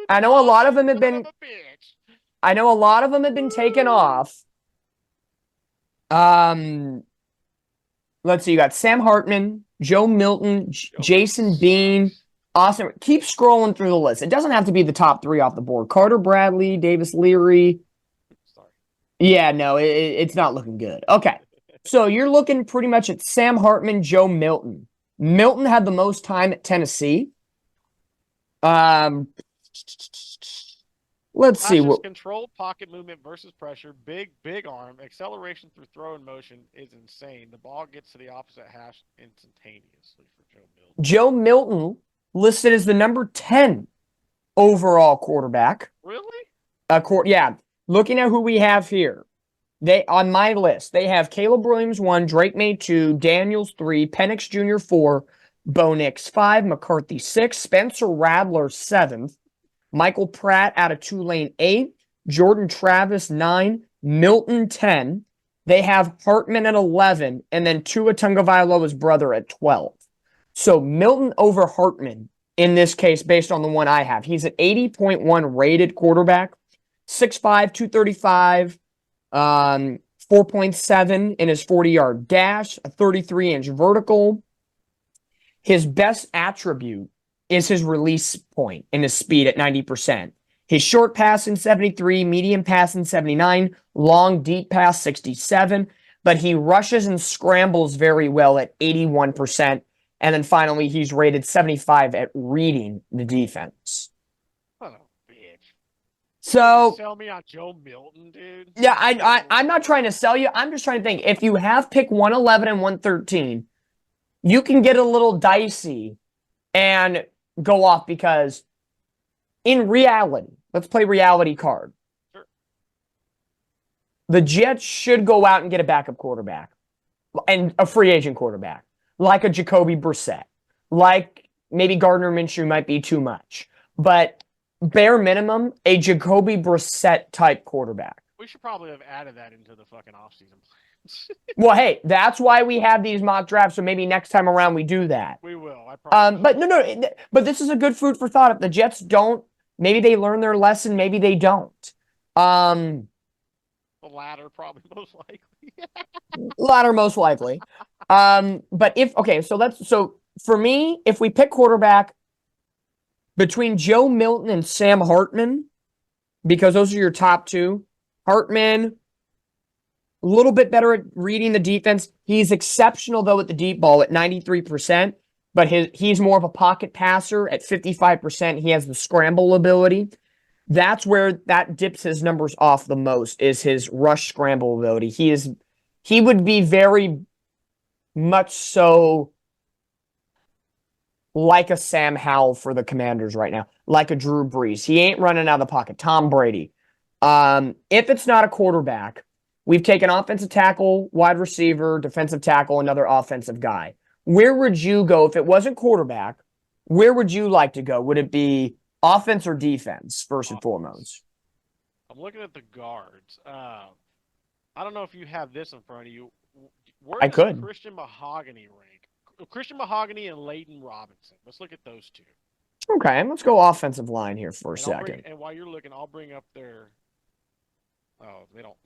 Speaker 3: I know a lot of them have been taken off. Let's see. You got Sam Hartman, Joe Milton, Jason Bean, Austin. Keep scrolling through the list. It doesn't have to be the top 3 off the board. Carter Bradley, Davis Leary.
Speaker 2: Sorry.
Speaker 3: Yeah, no, it's not looking good. Okay. So you're looking pretty much at Sam Hartman, Joe Milton. Milton had the most time at Tennessee. Let's see.
Speaker 2: Controlled pocket movement versus pressure, big arm, acceleration through throw and motion is insane. The ball gets to the opposite hash instantaneously for Joe Milton.
Speaker 3: Joe Milton listed as the number 10 overall quarterback.
Speaker 2: Really?
Speaker 3: Yeah. Looking at who we have here, on my list, they have Caleb Williams 1, Drake May 2, Daniels 3, Penix Jr. 4, Bo Nix 5, McCarthy 6, Spencer Rattler 7th, Michael Pratt out of Tulane 8, Jordan Travis 9, Milton 10. They have Hartman at 11, and then Tua Tagovailoa's brother at 12. So Milton over Hartman in this case, based on the one I have. He's an 80.1 rated quarterback, 6'5", 235, 4.7 in his 40-yard dash, a 33-inch vertical. His best attribute is his release point and his speed at 90%. His short pass in 73, medium pass in 79, long deep pass 67, but he rushes and scrambles very well at 81%. And then finally, he's rated 75 at reading the defense.
Speaker 2: Oh, bitch.
Speaker 3: So
Speaker 2: sell me on Joe Milton, dude.
Speaker 3: Yeah, I'm not trying to sell you. I'm just trying to think. If you have pick 111 and 113, you can get a little dicey and go off because in reality, let's play reality card.
Speaker 2: Sure.
Speaker 3: The Jets should go out and get a backup quarterback and a free agent quarterback, like a Jacoby Brissett, like maybe Gardner Minshew might be too much, but bare minimum, a Jacoby Brissett type quarterback.
Speaker 2: We should probably have added that into the fucking offseason plans.
Speaker 3: Well, hey, that's why we have these mock drafts. So maybe next time around we do that.
Speaker 2: We will. I promise.
Speaker 3: But no. But this is a good food for thought. If the Jets don't, maybe they learn their lesson. Maybe they don't.
Speaker 2: The latter, probably most likely.
Speaker 3: Latter most likely. But so for me, if we pick quarterback between Joe Milton and Sam Hartman, because those are your top two, Hartman, a little bit better at reading the defense. He's exceptional, though, at the deep ball at 93%, but he's more of a pocket passer at 55%. He has the scramble ability. That's where that dips his numbers off the most, is his rush scramble ability. He would be very much so like a Sam Howell for the Commanders right now, like a Drew Brees. He ain't running out of the pocket. Tom Brady. If it's not a quarterback, we've taken offensive tackle, wide receiver, defensive tackle, another offensive guy. Where would you go if it wasn't quarterback? Where would you like to go? Would it be offense or defense, first and foremost?
Speaker 2: I'm looking at the guards. I don't know if you have this in front of you. Where
Speaker 3: I
Speaker 2: does
Speaker 3: could.
Speaker 2: Christian Mahogany rank? Christian Mahogany and Leighton Robinson. Let's look at those two.
Speaker 3: Okay, let's go offensive line here for a
Speaker 2: And
Speaker 3: second.
Speaker 2: and while you're looking, I'll bring up their. Oh, they don't.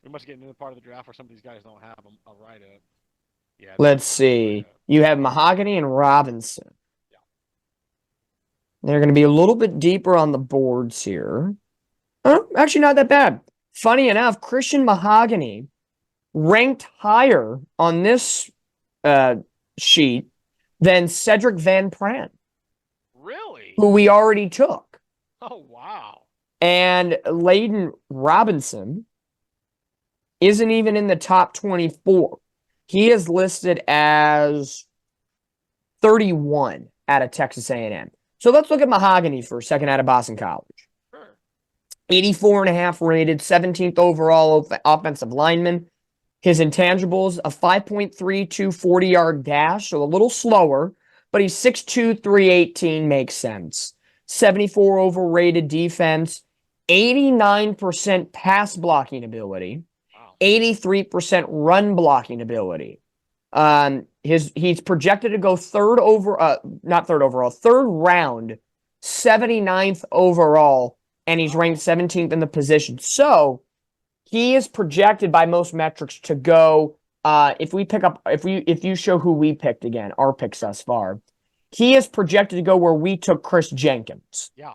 Speaker 2: We must get into the part of the draft where some of these guys don't have a write-up. Yeah.
Speaker 3: Let's see. You have Mahogany and Robinson.
Speaker 2: Yeah.
Speaker 3: They're going to be a little bit deeper on the boards here. Actually, not that bad. Funny enough, Christian Mahogany ranked higher on this sheet than Cedric Van Pran,
Speaker 2: Really?
Speaker 3: who we already took.
Speaker 2: Oh, wow.
Speaker 3: And Leighton Robinson isn't even in the top 24. He is listed as 31 out of Texas A&M. So let's look at Mahogany for a second out of Boston College.
Speaker 2: Sure.
Speaker 3: 84.5 rated, 17th overall offensive lineman. His intangibles, a 5.32 40-yard dash, so a little slower, but he's 6'2", 318, makes sense. 74 overrated defense, 89% pass blocking ability,
Speaker 2: Wow.
Speaker 3: 83% run blocking ability. He's projected to go third round, 79th overall, and he's ranked 17th in the position. So he is projected by most metrics to go. If you show who we picked again, our picks thus far, he is projected to go where we took Chris Jenkins.
Speaker 2: Yeah.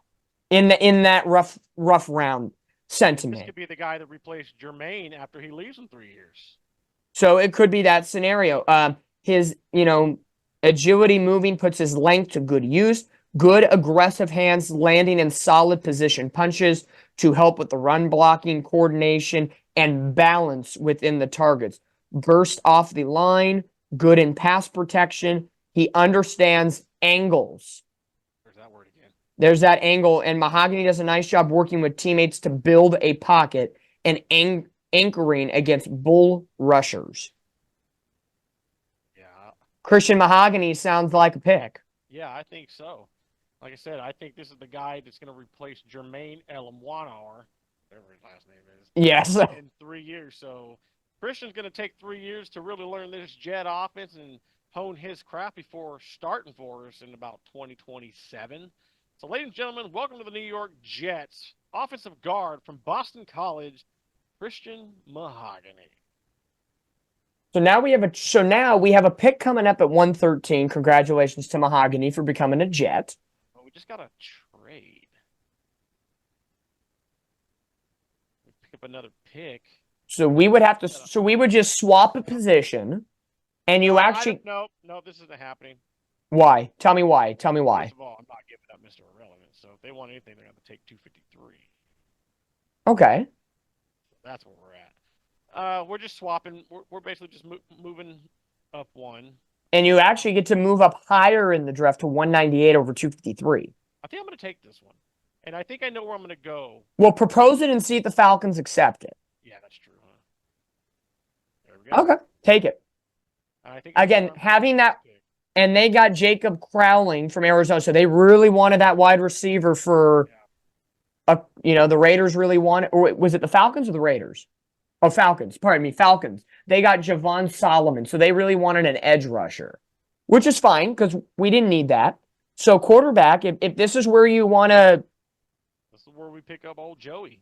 Speaker 3: In that rough round sentiment.
Speaker 2: This could be the guy that replaced Jermaine after he leaves in 3 years.
Speaker 3: So it could be that scenario. His, agility moving puts his length to good use. Good aggressive hands landing in solid position punches to help with the run blocking, coordination, and balance within the targets. Burst off the line, good in pass protection. He understands angles.
Speaker 2: There's that word again.
Speaker 3: There's that angle, and Mahogany does a nice job working with teammates to build a pocket and anchoring against bull rushers.
Speaker 2: Yeah.
Speaker 3: Christian Mahogany sounds like a pick.
Speaker 2: Yeah, I think so. Like I said, I think this is the guy that's going to replace Jermaine Elamwanawar, whatever his last name is.
Speaker 3: Yes.
Speaker 2: In 3 years. So Christian's going to take 3 years to really learn this Jet offense and hone his craft before starting for us in about 2027. So, ladies and gentlemen, welcome to the New York Jets. Offensive guard from Boston College, Christian Mahogany.
Speaker 3: So now we have a pick coming up at 113. Congratulations to Mahogany for becoming a Jet.
Speaker 2: Well, we just got a trade. We pick up another pick.
Speaker 3: So we would just swap a position, and you actually.
Speaker 2: No, this isn't happening.
Speaker 3: Why? Tell me why. Tell me why.
Speaker 2: First of all, I'm not giving up Mr. Irrelevant. So if they want anything, they're going to take 253.
Speaker 3: Okay.
Speaker 2: That's where we're at. We're just swapping. We're basically just moving up one.
Speaker 3: And you actually get to move up higher in the draft to 198 over 253.
Speaker 2: I think I'm going to take this one. And I think I know where I'm going to go.
Speaker 3: Well, propose it and see if the Falcons accept it.
Speaker 2: Yeah, that's true. Huh? There we go.
Speaker 3: Okay, take it.
Speaker 2: I think
Speaker 3: Again, having that, and they got Jacob Crowling from Arizona, so they really wanted that wide receiver for, the Raiders really wanted, or was it the Falcons or the Raiders? Oh, Falcons. Pardon me, Falcons. They got Javon Solomon, so they really wanted an edge rusher, which is fine because we didn't need that. So quarterback, if this is where you want to,
Speaker 2: this is where we pick up old Joey.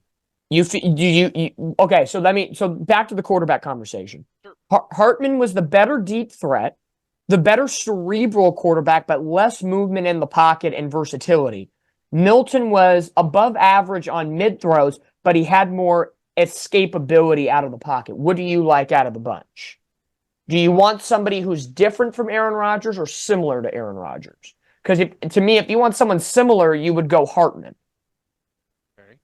Speaker 3: Okay, so back to the quarterback conversation.
Speaker 2: Sure.
Speaker 3: Hartman was the better deep threat, the better cerebral quarterback, but less movement in the pocket and versatility. Milton was above average on mid throws, but he had more escapability out of the pocket. What do you like out of the bunch? Do you want somebody who's different from Aaron Rodgers or similar to Aaron Rodgers? Because to me, if you want someone similar, you would go Hartman.
Speaker 2: Okay.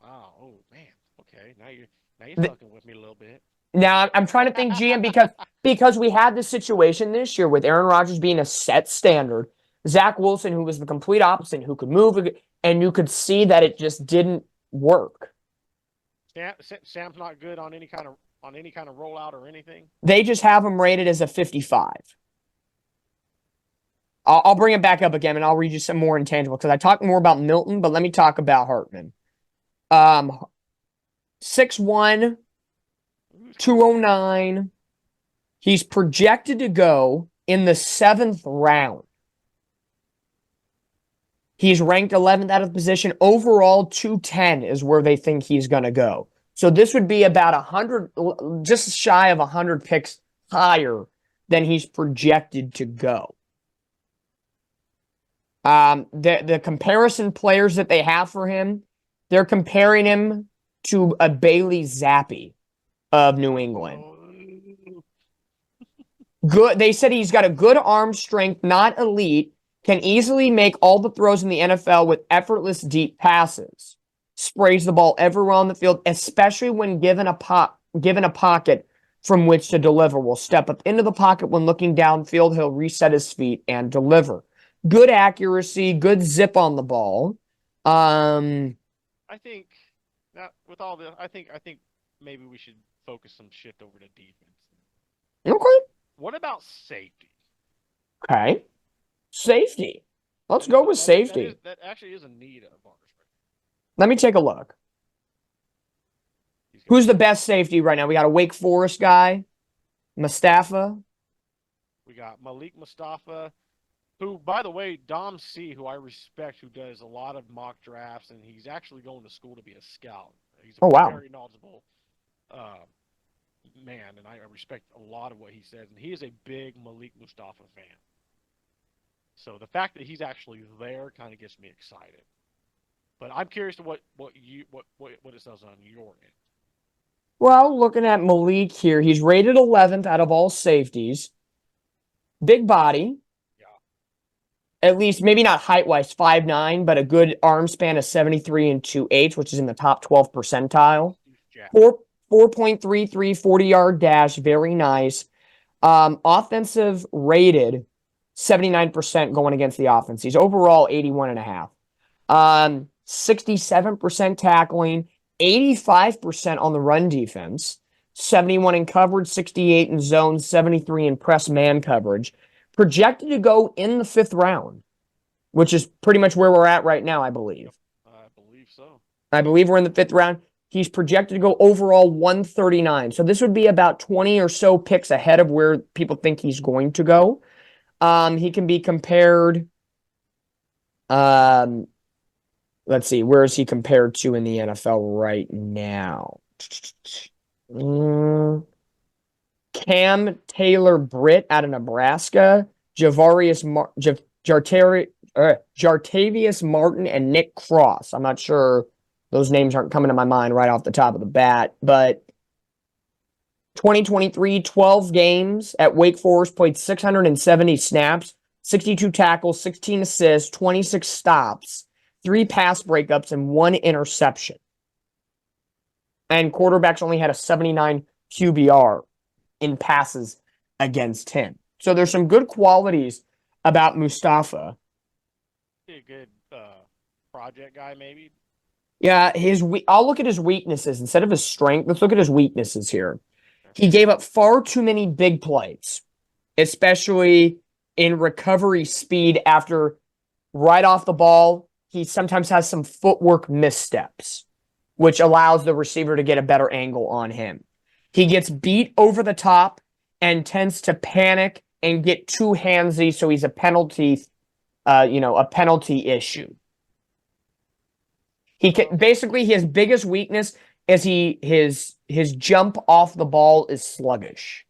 Speaker 2: Wow. Oh man. Okay. Now you're fucking with me a little bit.
Speaker 3: Now I'm trying to think GM because we had this situation this year with Aaron Rodgers being a set standard, Zach Wilson, who was the complete opposite, who could move, and you could see that it just didn't work.
Speaker 2: Sam's not good on any kind of rollout or anything.
Speaker 3: They just have him rated as a 55. I'll bring it back up again, and I'll read you some more intangible because I talked more about Milton, but let me talk about Hartman. 6'1", 209. He's projected to go in the 7th round. He's ranked 11th out of position. Overall, 210 is where they think he's going to go. So this would be about 100, just shy of 100 picks higher than he's projected to go. The comparison players that they have for him, they're comparing him to a Bailey Zappi of New England. Good. They said he's got a good arm strength, not elite, can easily make all the throws in the NFL with effortless deep passes. Sprays the ball everywhere on the field, especially when given a pocket from which to deliver. Will step up into the pocket when looking downfield. He'll reset his feet and deliver. Good accuracy, good zip on the ball.
Speaker 2: I think with all this, I think maybe we should focus some shift over to defense.
Speaker 3: Okay.
Speaker 2: What about safety?
Speaker 3: Okay. Safety. Let's go with safety.
Speaker 2: That actually is a need of ours.
Speaker 3: Let me take a look. Who's the best safety right now? We got a Wake Forest guy, Mustafa.
Speaker 2: We got Malik Mustafa, who, by the way, Dom C., who I respect, who does a lot of mock drafts, and he's actually going to school to be a scout. He's a very knowledgeable man, and I respect a lot of what he says. And he is a big Malik Mustafa fan. So the fact that he's actually there kind of gets me excited. But I'm curious to what it says on your end.
Speaker 3: Well, looking at Malik here, he's rated 11th out of all safeties. Big body. Yeah. At least, maybe not height-wise, 5'9", but a good arm span of 73 and 2/8, which is in the top 12 percentile. 4.33 40-yard dash, very nice. Offensive rated 79% going against the offense. He's overall 81.5. 67% tackling, 85% on the run defense, 71 in coverage, 68 in zone, 73 in press man coverage. Projected to go in the 5th round, which is pretty much where we're at right now, I believe.
Speaker 2: I believe so.
Speaker 3: I believe we're in the 5th round. He's projected to go overall 139. So this would be about 20 or so picks ahead of where people think he's going to go. He can be compared. Let's see. Where is he compared to in the NFL right now? Cam Taylor-Britt out of Nebraska. Jartavius Martin and Nick Cross. I'm not sure. Those names aren't coming to my mind right off the top of the bat. But 2023, 12 games at Wake Forest, played 670 snaps, 62 tackles, 16 assists, 26 stops, 3 pass breakups, and 1 interception. And quarterbacks only had a 79 QBR in passes against him. So there's some good qualities about Mustafa.
Speaker 2: Be a good project guy, maybe.
Speaker 3: Yeah, I'll look at his weaknesses instead of his strength. Let's look at his weaknesses here. He gave up far too many big plays, especially in recovery speed after right off the ball. He sometimes has some footwork missteps, which allows the receiver to get a better angle on him. He gets beat over the top and tends to panic and get too handsy, so he's a penalty issue. He can basically his biggest weakness is his jump off the ball is sluggish.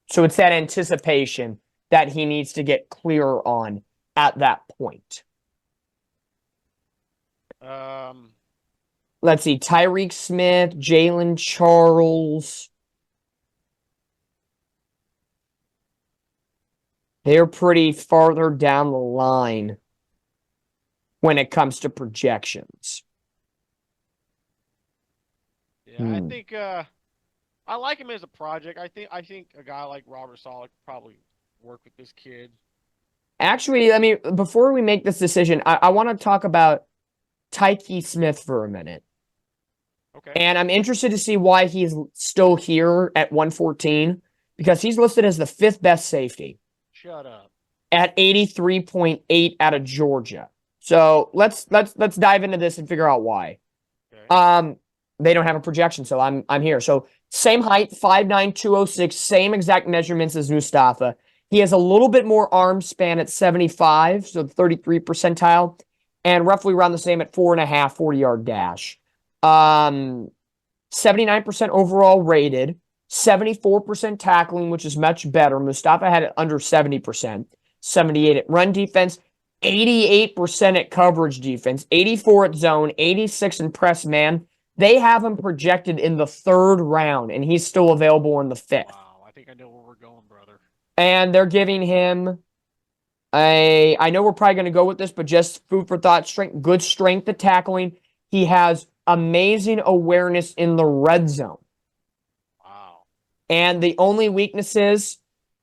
Speaker 3: So it's that anticipation that he needs to get clearer on at that point. Let's see, Tyreek Smith, Jalen Charles. They're pretty farther down the line when it comes to projections.
Speaker 2: Yeah, I think I like him as a project. I think a guy like Robert Saleh could probably work with this kid.
Speaker 3: Actually, before we make this decision, I want to talk about Tyke Smith for a minute.
Speaker 2: Okay.
Speaker 3: And I'm interested to see why he's still here at 114, because he's listed as the 5th best safety.
Speaker 2: Shut up.
Speaker 3: At 83.8 out of Georgia. So let's dive into this and figure out why. Okay. They don't have a projection, so I'm here. So same height, 5'9", 206, same exact measurements as Mustafa. He has a little bit more arm span at 75, so 33 percentile, and roughly around the same at 4.5, 40-yard dash. 79% overall rated, 74% tackling, which is much better. Mustafa had it under 70%, 78 at run defense, 88% at coverage defense, 84 at zone, 86 in press man. They have him projected in the 3rd round, and he's still available in the 5th.
Speaker 2: Wow, I think I know where we're going, brother.
Speaker 3: And they're giving him I know we're probably going to go with this, but just food for thought, good strength at tackling. He has amazing awareness in the red zone.
Speaker 2: Wow.
Speaker 3: And the only weaknesses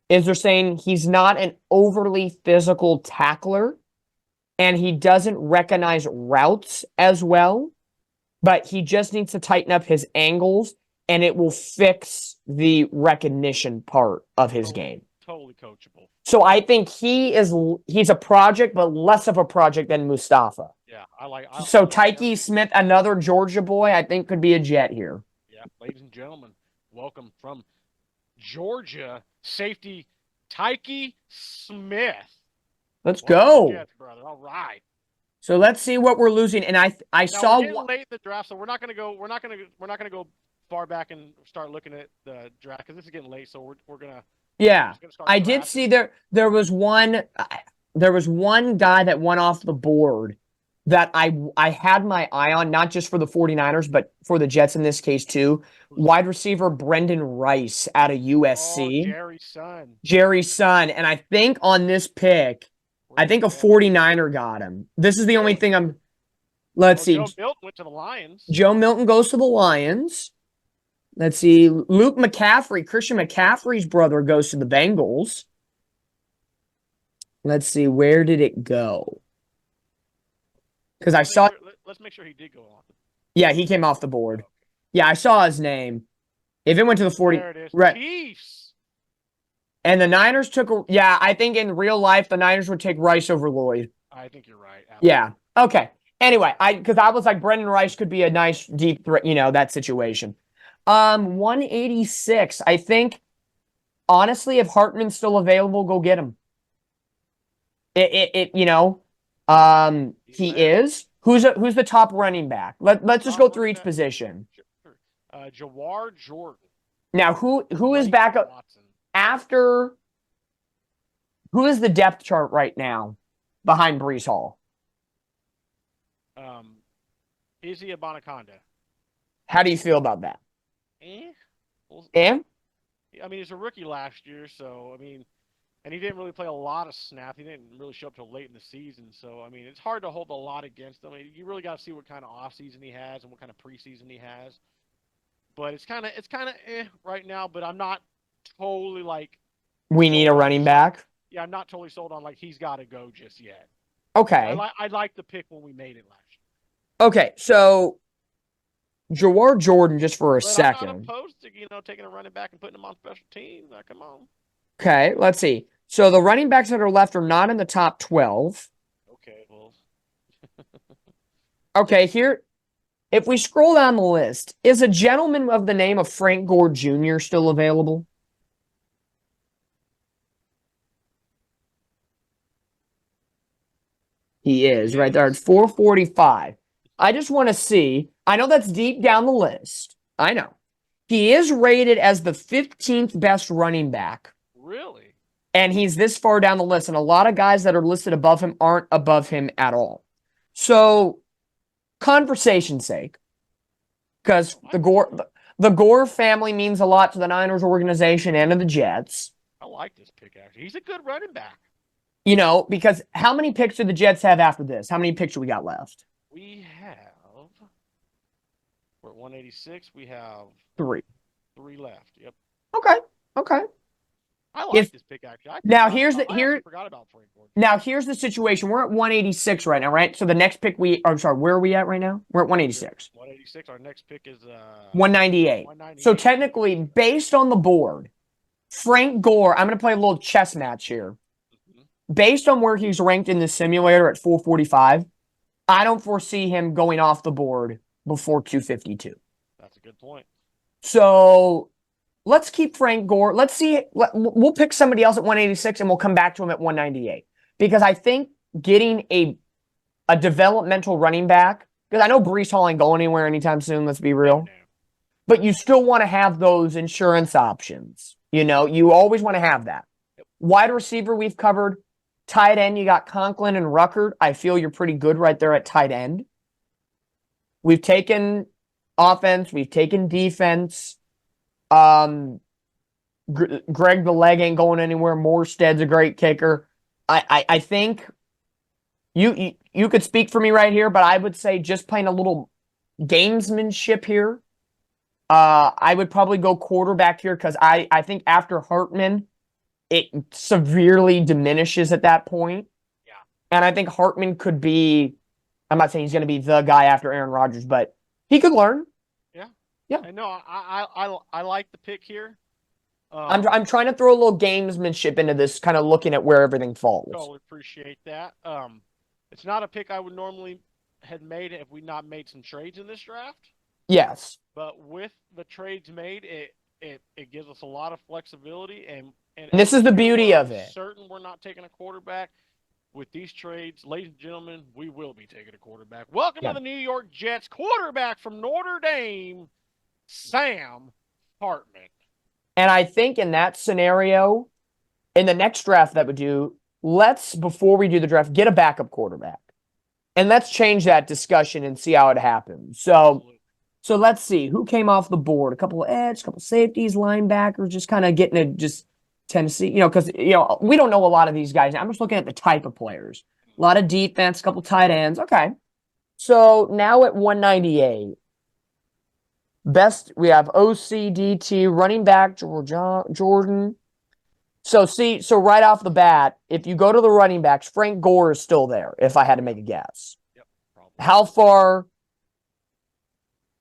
Speaker 3: is they're saying he's not an overly physical tackler, and he doesn't recognize routes as well, but he just needs to tighten up his angles, and it will fix the recognition part of his game.
Speaker 2: Totally coachable.
Speaker 3: So I think he's a project, but less of a project than Mustafa.
Speaker 2: Yeah,
Speaker 3: So Tyke Smith, another Georgia boy, I think could be a Jet here.
Speaker 2: Yeah, ladies and gentlemen, welcome from Georgia, safety Tyke Smith.
Speaker 3: Let's go,
Speaker 2: Jets, brother. All right.
Speaker 3: So let's see what we're losing. And I saw
Speaker 2: we're getting late in the draft, so we're not gonna go far back and start looking at the draft because this is getting late. So we're gonna.
Speaker 3: Yeah, I did see there was one guy that went off the board that I had my eye on, not just for the 49ers, but for the Jets in this case too. Wide receiver Brendan Rice out of USC.
Speaker 2: Oh,
Speaker 3: Jerry's son. And I think on this pick, I think a 49er got him. This is the only thing let's see.
Speaker 2: Joe Milton went to the Lions.
Speaker 3: Joe Milton goes to the Lions. Let's see. Luke McCaffrey, Christian McCaffrey's brother, goes to the Bengals. Let's see. Where did it go? Because I saw.
Speaker 2: Let's make sure he did go off.
Speaker 3: Yeah, he came off the board. Yeah, I saw his name. If it went to the 40.
Speaker 2: There it is.
Speaker 3: Right.
Speaker 2: Chiefs.
Speaker 3: And the Niners took. Yeah, I think in real life, the Niners would take Rice over Lloyd.
Speaker 2: I think you're right. Absolutely.
Speaker 3: Yeah. Okay. Anyway, because I was like, Brendan Rice could be a nice deep threat, that situation. 186. I think, honestly, if Hartman's still available, go get him. He is. Who's the top running back? Let's just go through each position.
Speaker 2: Sure. Jawar Jordan.
Speaker 3: Now, who is back up after? Who is the depth chart right now behind Breece Hall?
Speaker 2: Izzy Abanikanda.
Speaker 3: How do you feel about that?
Speaker 2: Well,
Speaker 3: I
Speaker 2: mean, he's a rookie last year, so and he didn't really play a lot of snaps. He didn't really show up till late in the season, so it's hard to hold a lot against him. You really got to see what kind of offseason he has and what kind of preseason he has. But it's kind of right now. But I'm not totally
Speaker 3: We need a
Speaker 2: sold on
Speaker 3: running
Speaker 2: just-
Speaker 3: back.
Speaker 2: Yeah, I'm not totally sold on like he's got to go just yet.
Speaker 3: Okay.
Speaker 2: I like the pick when we made it last year.
Speaker 3: Okay, so Jawar Jordan, just for a
Speaker 2: But I'm
Speaker 3: second.
Speaker 2: not opposed to taking a running back and putting him on special teams. Like, come on.
Speaker 3: Okay, let's see. So the running backs that are left are not in the top 12.
Speaker 2: Okay, well,
Speaker 3: Okay, here, if we scroll down the list, is a gentleman of the name of Frank Gore Jr. still available? He is right there at 445. I just want to see. I know that's deep down the list. I know. He is rated as the 15th best running back,
Speaker 2: really?
Speaker 3: and he's this far down the list. And a lot of guys that are listed above him aren't above him at all. So, conversation's sake, because the Gore family means a lot to the Niners organization and to the Jets.
Speaker 2: I like this pick, actually. He's a good running back.
Speaker 3: You know, because how many picks do the Jets have after this? How many picks do we got left?
Speaker 2: We have, we're at 186. We have
Speaker 3: 3.
Speaker 2: 3 left. Yep.
Speaker 3: Okay. Okay.
Speaker 2: I like this pick, actually.
Speaker 3: Now,
Speaker 2: I forgot about Frank Gore.
Speaker 3: Now, here's the situation. We're at 186 right now, right? So the next pick I'm sorry, where are we at right now? We're at 186.
Speaker 2: 186. Our next pick is
Speaker 3: 198.
Speaker 2: 198.
Speaker 3: So technically, based on the board, Frank Gore, I'm going to play a little chess match here. Based on where he's ranked in the simulator at 445, I don't foresee him going off the board before 252.
Speaker 2: That's a good point.
Speaker 3: So let's keep Frank Gore. Let's see. We'll pick somebody else at 186 and we'll come back to him at 198. Because I think getting a developmental running back, because I know Breece Hall ain't going anywhere anytime soon, let's be real.
Speaker 2: No.
Speaker 3: But you still want to have those insurance options. You know, you always want to have that. Wide receiver, we've covered. Tight end, you got Conklin and Ruckert. I feel you're pretty good right there at tight end. We've taken offense. We've taken defense. Greg the leg ain't going anywhere. Morstead's a great kicker. I think you could speak for me right here, but I would say just playing a little gamesmanship here. I would probably go quarterback here because I think after Hartman, it severely diminishes at that point.
Speaker 2: Yeah.
Speaker 3: And I think Hartman could be, I'm not saying he's going to be the guy after Aaron Rodgers, but he could learn.
Speaker 2: Yeah.
Speaker 3: Yeah.
Speaker 2: I know. I like the pick here.
Speaker 3: I'm trying to throw a little gamesmanship into this, kind of looking at where everything falls.
Speaker 2: Totally appreciate that. It's not a pick I would normally had made if we not made some trades in this draft.
Speaker 3: Yes.
Speaker 2: But with the trades made, it gives us a lot of flexibility and
Speaker 3: this is the beauty of it.
Speaker 2: Certain we're not taking a quarterback. With these trades, ladies and gentlemen, we will be taking a quarterback. Welcome to the New York Jets quarterback from Notre Dame, Sam Hartman.
Speaker 3: And I think in that scenario, in the next draft that we do, let's, before we do the draft, get a backup quarterback. And let's change that discussion and see how it happens. So let's see. Who came off the board? A couple of edge, a couple of safeties, linebackers, just kind of getting it just Tennessee, because we don't know a lot of these guys. I'm just looking at the type of players. A lot of defense, a couple tight ends. Okay. So now at 198, we have OCDT, running back, Jordan. So right off the bat, if you go to the running backs, Frank Gore is still there, if I had to make a guess.
Speaker 2: Yep, probably.
Speaker 3: How far?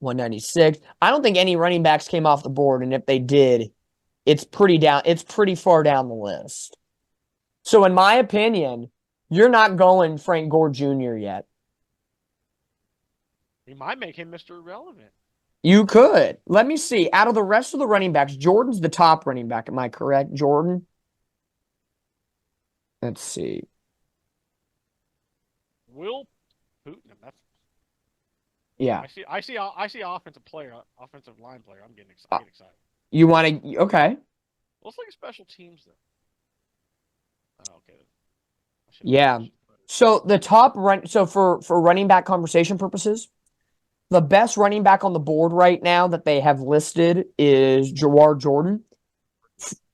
Speaker 3: 196. I don't think any running backs came off the board, and if they did, it's pretty far down the list. So in my opinion, you're not going Frank Gore Jr. yet.
Speaker 2: We might make him Mr. Irrelevant.
Speaker 3: You could. Let me see. Out of the rest of the running backs, Jordan's the top running back. Am I correct, Jordan? Let's see.
Speaker 2: Will Putnam. That's
Speaker 3: Yeah.
Speaker 2: I see offensive line player. I'm getting excited.
Speaker 3: You want to? Okay.
Speaker 2: Let's look at special teams then. Oh, okay.
Speaker 3: Yeah. So the top run. So for running back conversation purposes, the best running back on the board right now that they have listed is Jawar Jordan.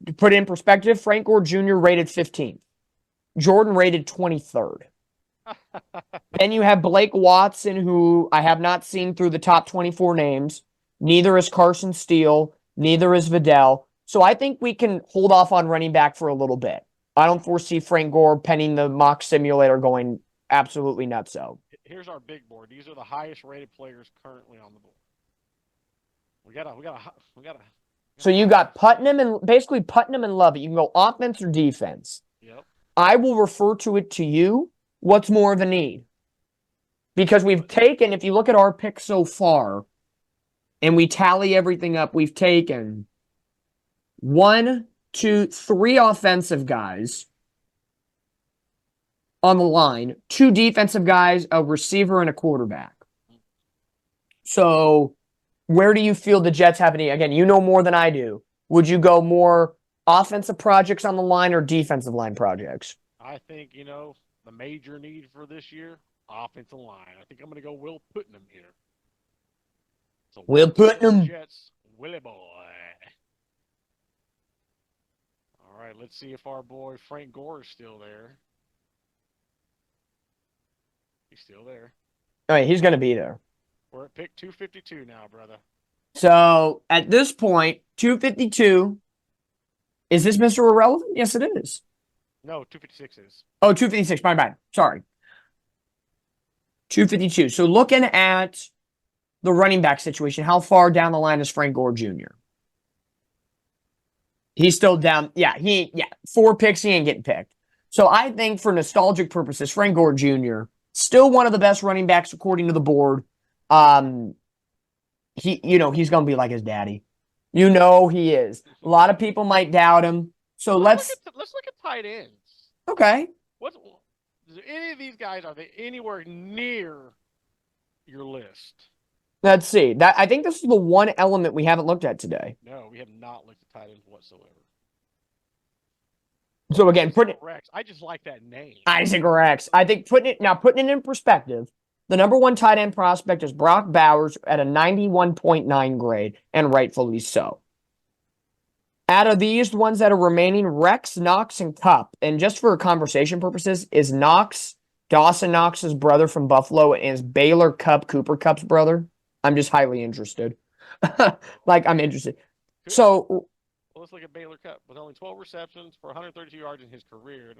Speaker 3: To put it in perspective, Frank Gore Jr. rated 15th. Jordan rated 23rd. Then you have Blake Watson, who I have not seen through the top 24 names. Neither is Carson Steele. Neither is Vidal. So I think we can hold off on running back for a little bit. I don't foresee Frank Gore penning the mock simulator going absolutely nutso.
Speaker 2: Here's our big board. These are the highest rated players currently on the board. We gotta.
Speaker 3: So you got Putnam and basically Putnam and Lovett. You can go offense or defense.
Speaker 2: Yep.
Speaker 3: I will refer to it to you. What's more of a need? Because we've taken, if you look at our picks so far, and we tally everything up, we've taken 1, 2, 3 offensive guys on the line, 2 defensive guys, a receiver, and a quarterback. So where do you feel the Jets have any? Again, you know more than I do. Would you go more offensive projects on the line or defensive line projects?
Speaker 2: I think, the major need for this year, offensive line. I think I'm going to go Will Putnam here. So
Speaker 3: Will Putnam.
Speaker 2: Jets, Willie boy. All right, let's see if our boy Frank Gore is still there. He's still there.
Speaker 3: All right, he's going to be there.
Speaker 2: We're at pick 252 now, brother.
Speaker 3: So at this point, 252. Is this Mr. Irrelevant? Yes, it is.
Speaker 2: No, 256 is.
Speaker 3: Oh, 256. My bad. Sorry. 252. So looking at the running back situation, how far down the line is Frank Gore Jr.? He's still down. Yeah, 4 picks, he ain't getting picked. So I think for nostalgic purposes, Frank Gore Jr., still one of the best running backs according to the board. He's going to be like his daddy. He is. A lot of people might doubt him. So let's
Speaker 2: look at tight ends.
Speaker 3: Okay.
Speaker 2: Is any of these guys, are they anywhere near your list?
Speaker 3: Let's see. I think this is the one element we haven't looked at today.
Speaker 2: No, we have not looked at tight ends whatsoever.
Speaker 3: So again,
Speaker 2: Rex. I just like that name.
Speaker 3: Isaac Rex. I think putting it in perspective, the number 1 tight end prospect is Brock Bowers at a 91.9 grade, and rightfully so. Out of these ones that are remaining, Rex, Knox, and Cup, and just for conversation purposes, is Knox Dawson Knox's brother from Buffalo, and is Baylor Cupp Cooper Kupp's brother? I'm just highly interested. I'm interested. So
Speaker 2: well, let's look at Baylor Cupp with only 12 receptions for 132 yards in his career.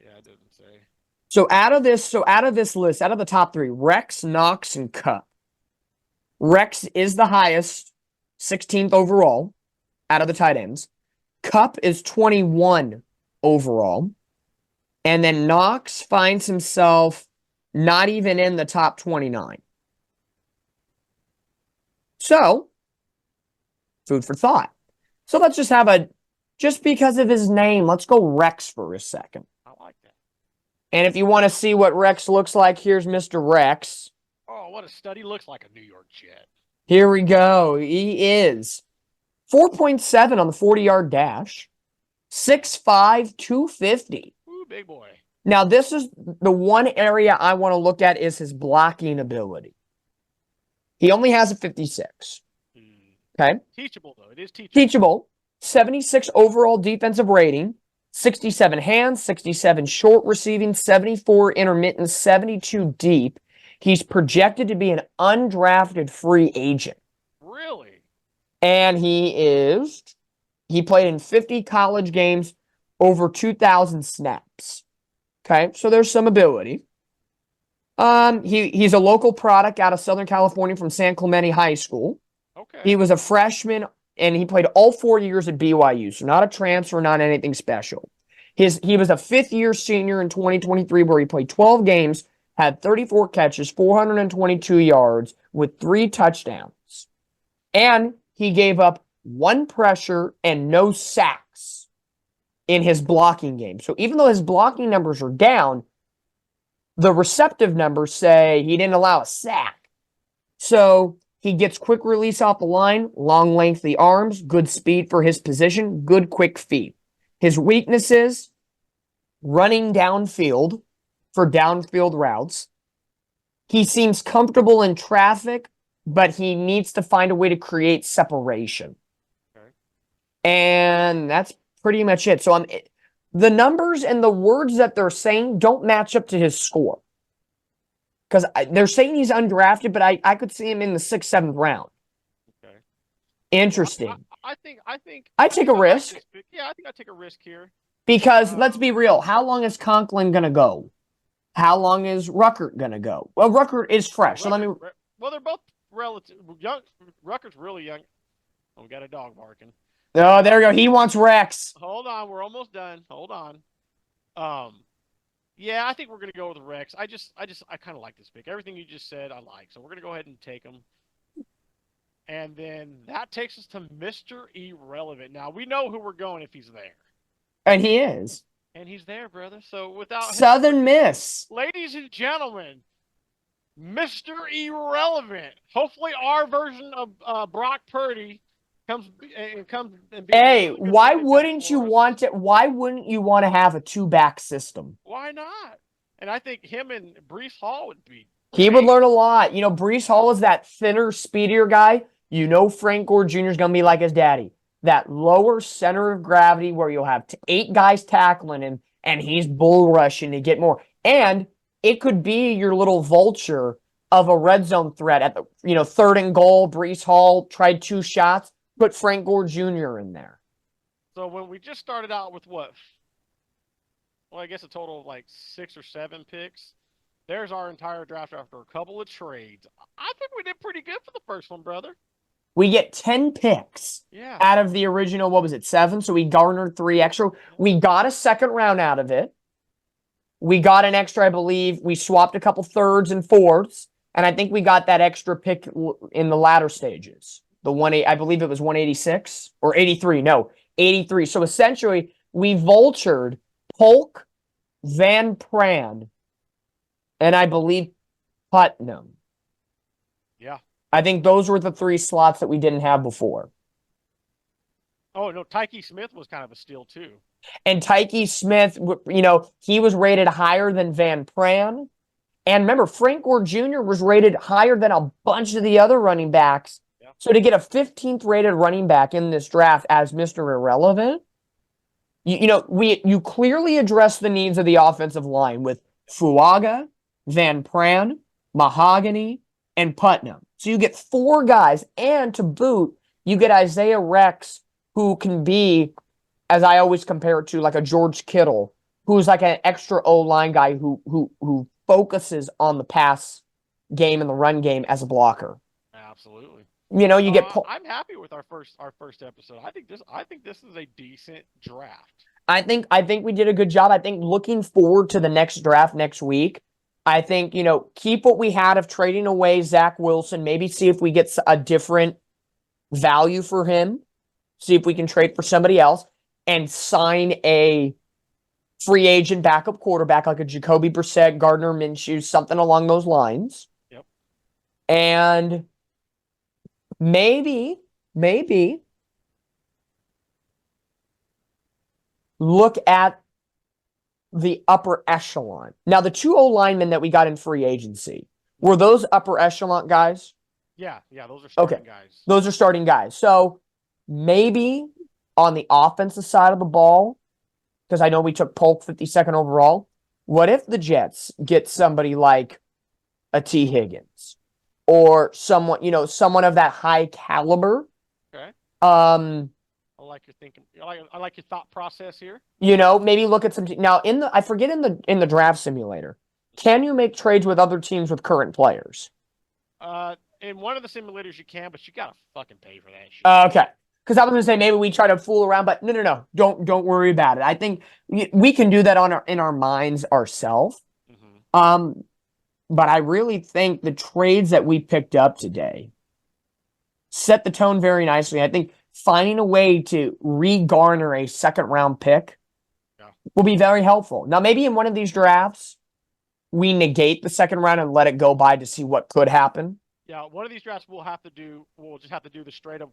Speaker 2: Yeah, it doesn't say.
Speaker 3: So out of this list, out of the top 3, Rex, Knox, and Cupp. Rex is the highest, 16th overall out of the tight ends. Cupp is 21 overall. And then Knox finds himself not even in the top 29. So, food for thought. So let's just just because of his name, let's go Rex for a second.
Speaker 2: I like that.
Speaker 3: And if you want to see what Rex looks like, here's Mr. Rex.
Speaker 2: Oh, what a stud. He looks like a New York Jet.
Speaker 3: Here we go. He is 4.7 on the 40-yard dash. 6'5", 250.
Speaker 2: Ooh, big boy.
Speaker 3: Now, this is the one area I want to look at is his blocking ability. He only has a 56. Okay?
Speaker 2: Teachable, though. It is teachable.
Speaker 3: Teachable. 76 overall defensive rating. 67 hands, 67 short receiving, 74 intermittent, 72 deep. He's projected to be an undrafted free agent.
Speaker 2: Really?
Speaker 3: And he played in 50 college games, over 2,000 snaps. Okay, so there's some ability. He's a local product out of Southern California from San Clemente High School.
Speaker 2: Okay.
Speaker 3: He was a freshman, and he played all 4 years at BYU, so not a transfer, not anything special. He was a fifth-year senior in 2023 where he played 12 games, had 34 catches, 422 yards with 3 touchdowns. And he gave up 1 pressure and no sacks in his blocking game. So even though his blocking numbers are down, the receptive numbers say he didn't allow a sack. So he gets quick release off the line, long lengthy arms, good speed for his position, good quick feet. His weaknesses, running downfield for downfield routes. He seems comfortable in traffic, but he needs to find a way to create separation.
Speaker 2: Okay.
Speaker 3: And that's pretty much it. So the numbers and the words that they're saying don't match up to his score. Because they're saying he's undrafted, but I could see him in the 6th, 7th round.
Speaker 2: Okay.
Speaker 3: Interesting.
Speaker 2: I think
Speaker 3: I'd take a
Speaker 2: I like
Speaker 3: risk.
Speaker 2: this pick. Yeah, I think I'd take a risk here.
Speaker 3: Because let's be real, how long is Conklin gonna go? How long is Ruckert gonna go? Well, Ruckert is fresh. So let me.
Speaker 2: Well, they're both relative young. Rucker's really young. Oh, we got a dog barking.
Speaker 3: Oh, there we go. He wants Rex.
Speaker 2: Hold on, we're almost done. Hold on. Yeah, I think we're gonna go with Rex. I kind of like this pick. Everything you just said, I like. So we're gonna go ahead and take him. And then that takes us to Mr. Irrelevant. Now we know who we're going if he's there.
Speaker 3: And he is.
Speaker 2: And he's there, brother. So without
Speaker 3: Southern Miss.
Speaker 2: ladies and gentlemen, Mr. Irrelevant. Hopefully, our version of Brock Purdy comes and be.
Speaker 3: Hey,
Speaker 2: a really good
Speaker 3: why
Speaker 2: running back
Speaker 3: wouldn't
Speaker 2: for
Speaker 3: you
Speaker 2: us.
Speaker 3: want it? Why wouldn't you want to have a two-back system?
Speaker 2: Why not? And I think him and Brees Hall would be.
Speaker 3: He would learn a lot. You know, Brees Hall is that thinner, speedier guy. You know, Frank Gore Jr. is going to be like his daddy. That lower center of gravity where you'll have 8 guys tackling him and he's bull rushing to get more. And it could be your little vulture of a red zone threat at the, 3rd and goal. Brees Hall tried 2 shots, put Frank Gore Jr. in there.
Speaker 2: So when we just started out with what? Well, I guess a total of like 6 or 7 picks. There's our entire draft after a couple of trades. I think we did pretty good for the first one, brother.
Speaker 3: We get 10 picks
Speaker 2: Yeah.
Speaker 3: out of the original, 7? So we garnered 3 extra. We got a second round out of it. We got an extra, I believe. We swapped a couple 3rds and 4ths. And I think we got that extra pick in the latter stages. I believe it was 186 or 83. No, 83. So essentially, we vultured Polk, Van Pran, and I believe Putnam.
Speaker 2: Yeah.
Speaker 3: I think those were the 3 slots that we didn't have before.
Speaker 2: Oh, no, Tyke Smith was kind of a steal, too.
Speaker 3: And Tyke Smith, he was rated higher than Van Pran. And remember, Frank Gore Jr. was rated higher than a bunch of the other running backs.
Speaker 2: Yeah.
Speaker 3: So to get a 15th rated running back in this draft as Mr. Irrelevant, you clearly address the needs of the offensive line with Fuaga, Van Pran, Mahogany, and Putnam. So you get 4 guys, and to boot, you get Isaiah Rex, who can be, as I always compare it to, like a George Kittle, who's like an extra O-line guy who focuses on the pass game and the run game as a blocker.
Speaker 2: Absolutely.
Speaker 3: You get.
Speaker 2: I'm happy with our first episode. I think this is a decent draft.
Speaker 3: I think we did a good job. I think looking forward to the next draft next week. I think, keep what we had of trading away Zach Wilson. Maybe see if we get a different value for him. See if we can trade for somebody else and sign a free agent backup quarterback like a Jacoby Brissett, Gardner Minshew, something along those lines.
Speaker 2: Yep.
Speaker 3: And maybe look at the upper echelon. Now, the 2 O-linemen that we got in free agency, were those upper echelon guys?
Speaker 2: Yeah, those are starting guys.
Speaker 3: Those are starting guys. So maybe on the offensive side of the ball, because I know we took Polk 52nd overall, what if the Jets get somebody like a T. Higgins or someone of that high caliber?
Speaker 2: Okay.
Speaker 3: I
Speaker 2: like your thinking. I like your thought process here.
Speaker 3: Maybe look at some now I forget in the draft simulator. Can you make trades with other teams with current players?
Speaker 2: In one of the simulators you can, but you gotta fucking pay for that shit.
Speaker 3: Okay. Because I was gonna say maybe we try to fool around, but no. Don't worry about it. I think we can do that in our minds ourselves.
Speaker 2: Mm-hmm.
Speaker 3: But I really think the trades that we picked up today set the tone very nicely. I think finding a way to re-garner a second-round pick will be very helpful. Now, maybe in one of these drafts, we negate the second round and let it go by to see what could happen.
Speaker 2: Yeah, one of these drafts we'll just have to do the straight up.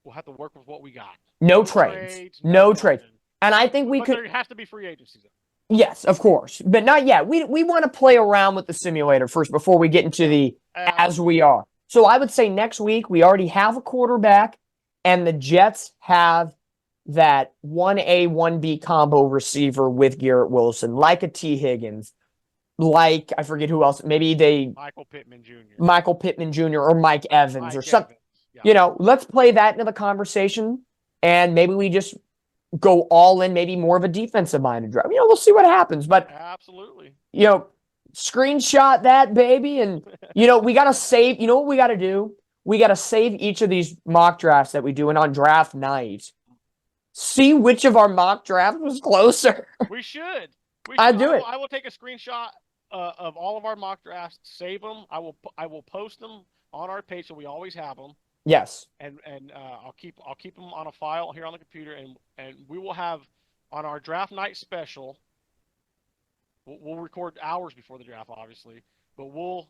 Speaker 2: We'll have to work with what we got.
Speaker 3: No trades. No trades. And I think
Speaker 2: but there has to be free agency.
Speaker 3: Yes, of course. But not yet. We want to play around with the simulator first before we get into the as we are. So I would say next week we already have a quarterback, and the Jets have that 1A, 1B combo receiver with Garrett Wilson, like a T. Higgins, like, I forget who else. Maybe
Speaker 2: Michael Pittman Jr.
Speaker 3: or Mike Evans or something.
Speaker 2: Yeah.
Speaker 3: let's play that into the conversation, and maybe we just go all in, maybe more of a defensive minded draft. We'll see what happens. But
Speaker 2: Absolutely.
Speaker 3: screenshot that baby, and we gotta save. You know what we gotta do? We gotta save each of these mock drafts that we do, and on draft night, see which of our mock drafts was closer.
Speaker 2: We should.
Speaker 3: I'd do it.
Speaker 2: I will take a screenshot of all of our mock drafts, save them. I will post them on our page, so we always have them.
Speaker 3: Yes.
Speaker 2: And I'll keep them on a file here on the computer, and we will have on our draft night special. We'll record hours before the draft, obviously, but we'll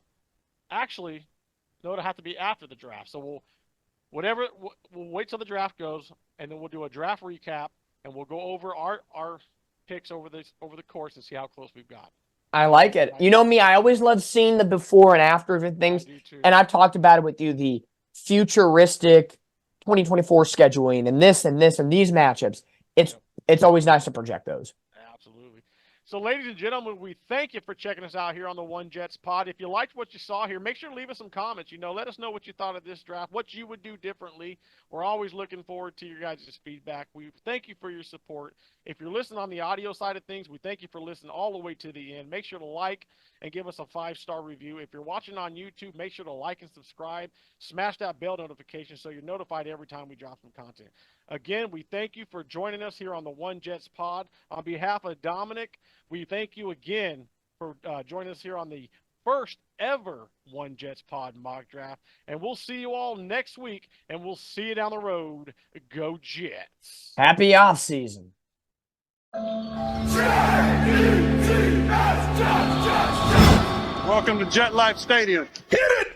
Speaker 2: actually it'll have to be after the draft. So we'll wait till the draft goes, and then we'll do a draft recap, and we'll go over our picks over the course and see how close we've got.
Speaker 3: I like it. You know me, I always love seeing the before and after of things, and I've talked about it with you, the futuristic 2024 scheduling and this and these matchups. It's always nice to project those.
Speaker 2: Absolutely. So, ladies and gentlemen, we thank you for checking us out here on the One Jets Pod. If you liked what you saw here, make sure to leave us some comments. Let us know what you thought of this draft, what you would do differently. We're always looking forward to your guys' feedback. We thank you for your support. If you're listening on the audio side of things, we thank you for listening all the way to the end. Make sure to like and give us a 5-star review. If you're watching on YouTube, make sure to like and subscribe. Smash that bell notification so you're notified every time we drop some content. Again, we thank you for joining us here on the One Jets Pod. On behalf of Dominic, we thank you again for joining us here on the first ever One Jets Pod mock draft. And we'll see you all next week, and we'll see you down the road. Go Jets.
Speaker 3: Happy off season.
Speaker 1: Welcome to Jet Life Stadium. Hit it!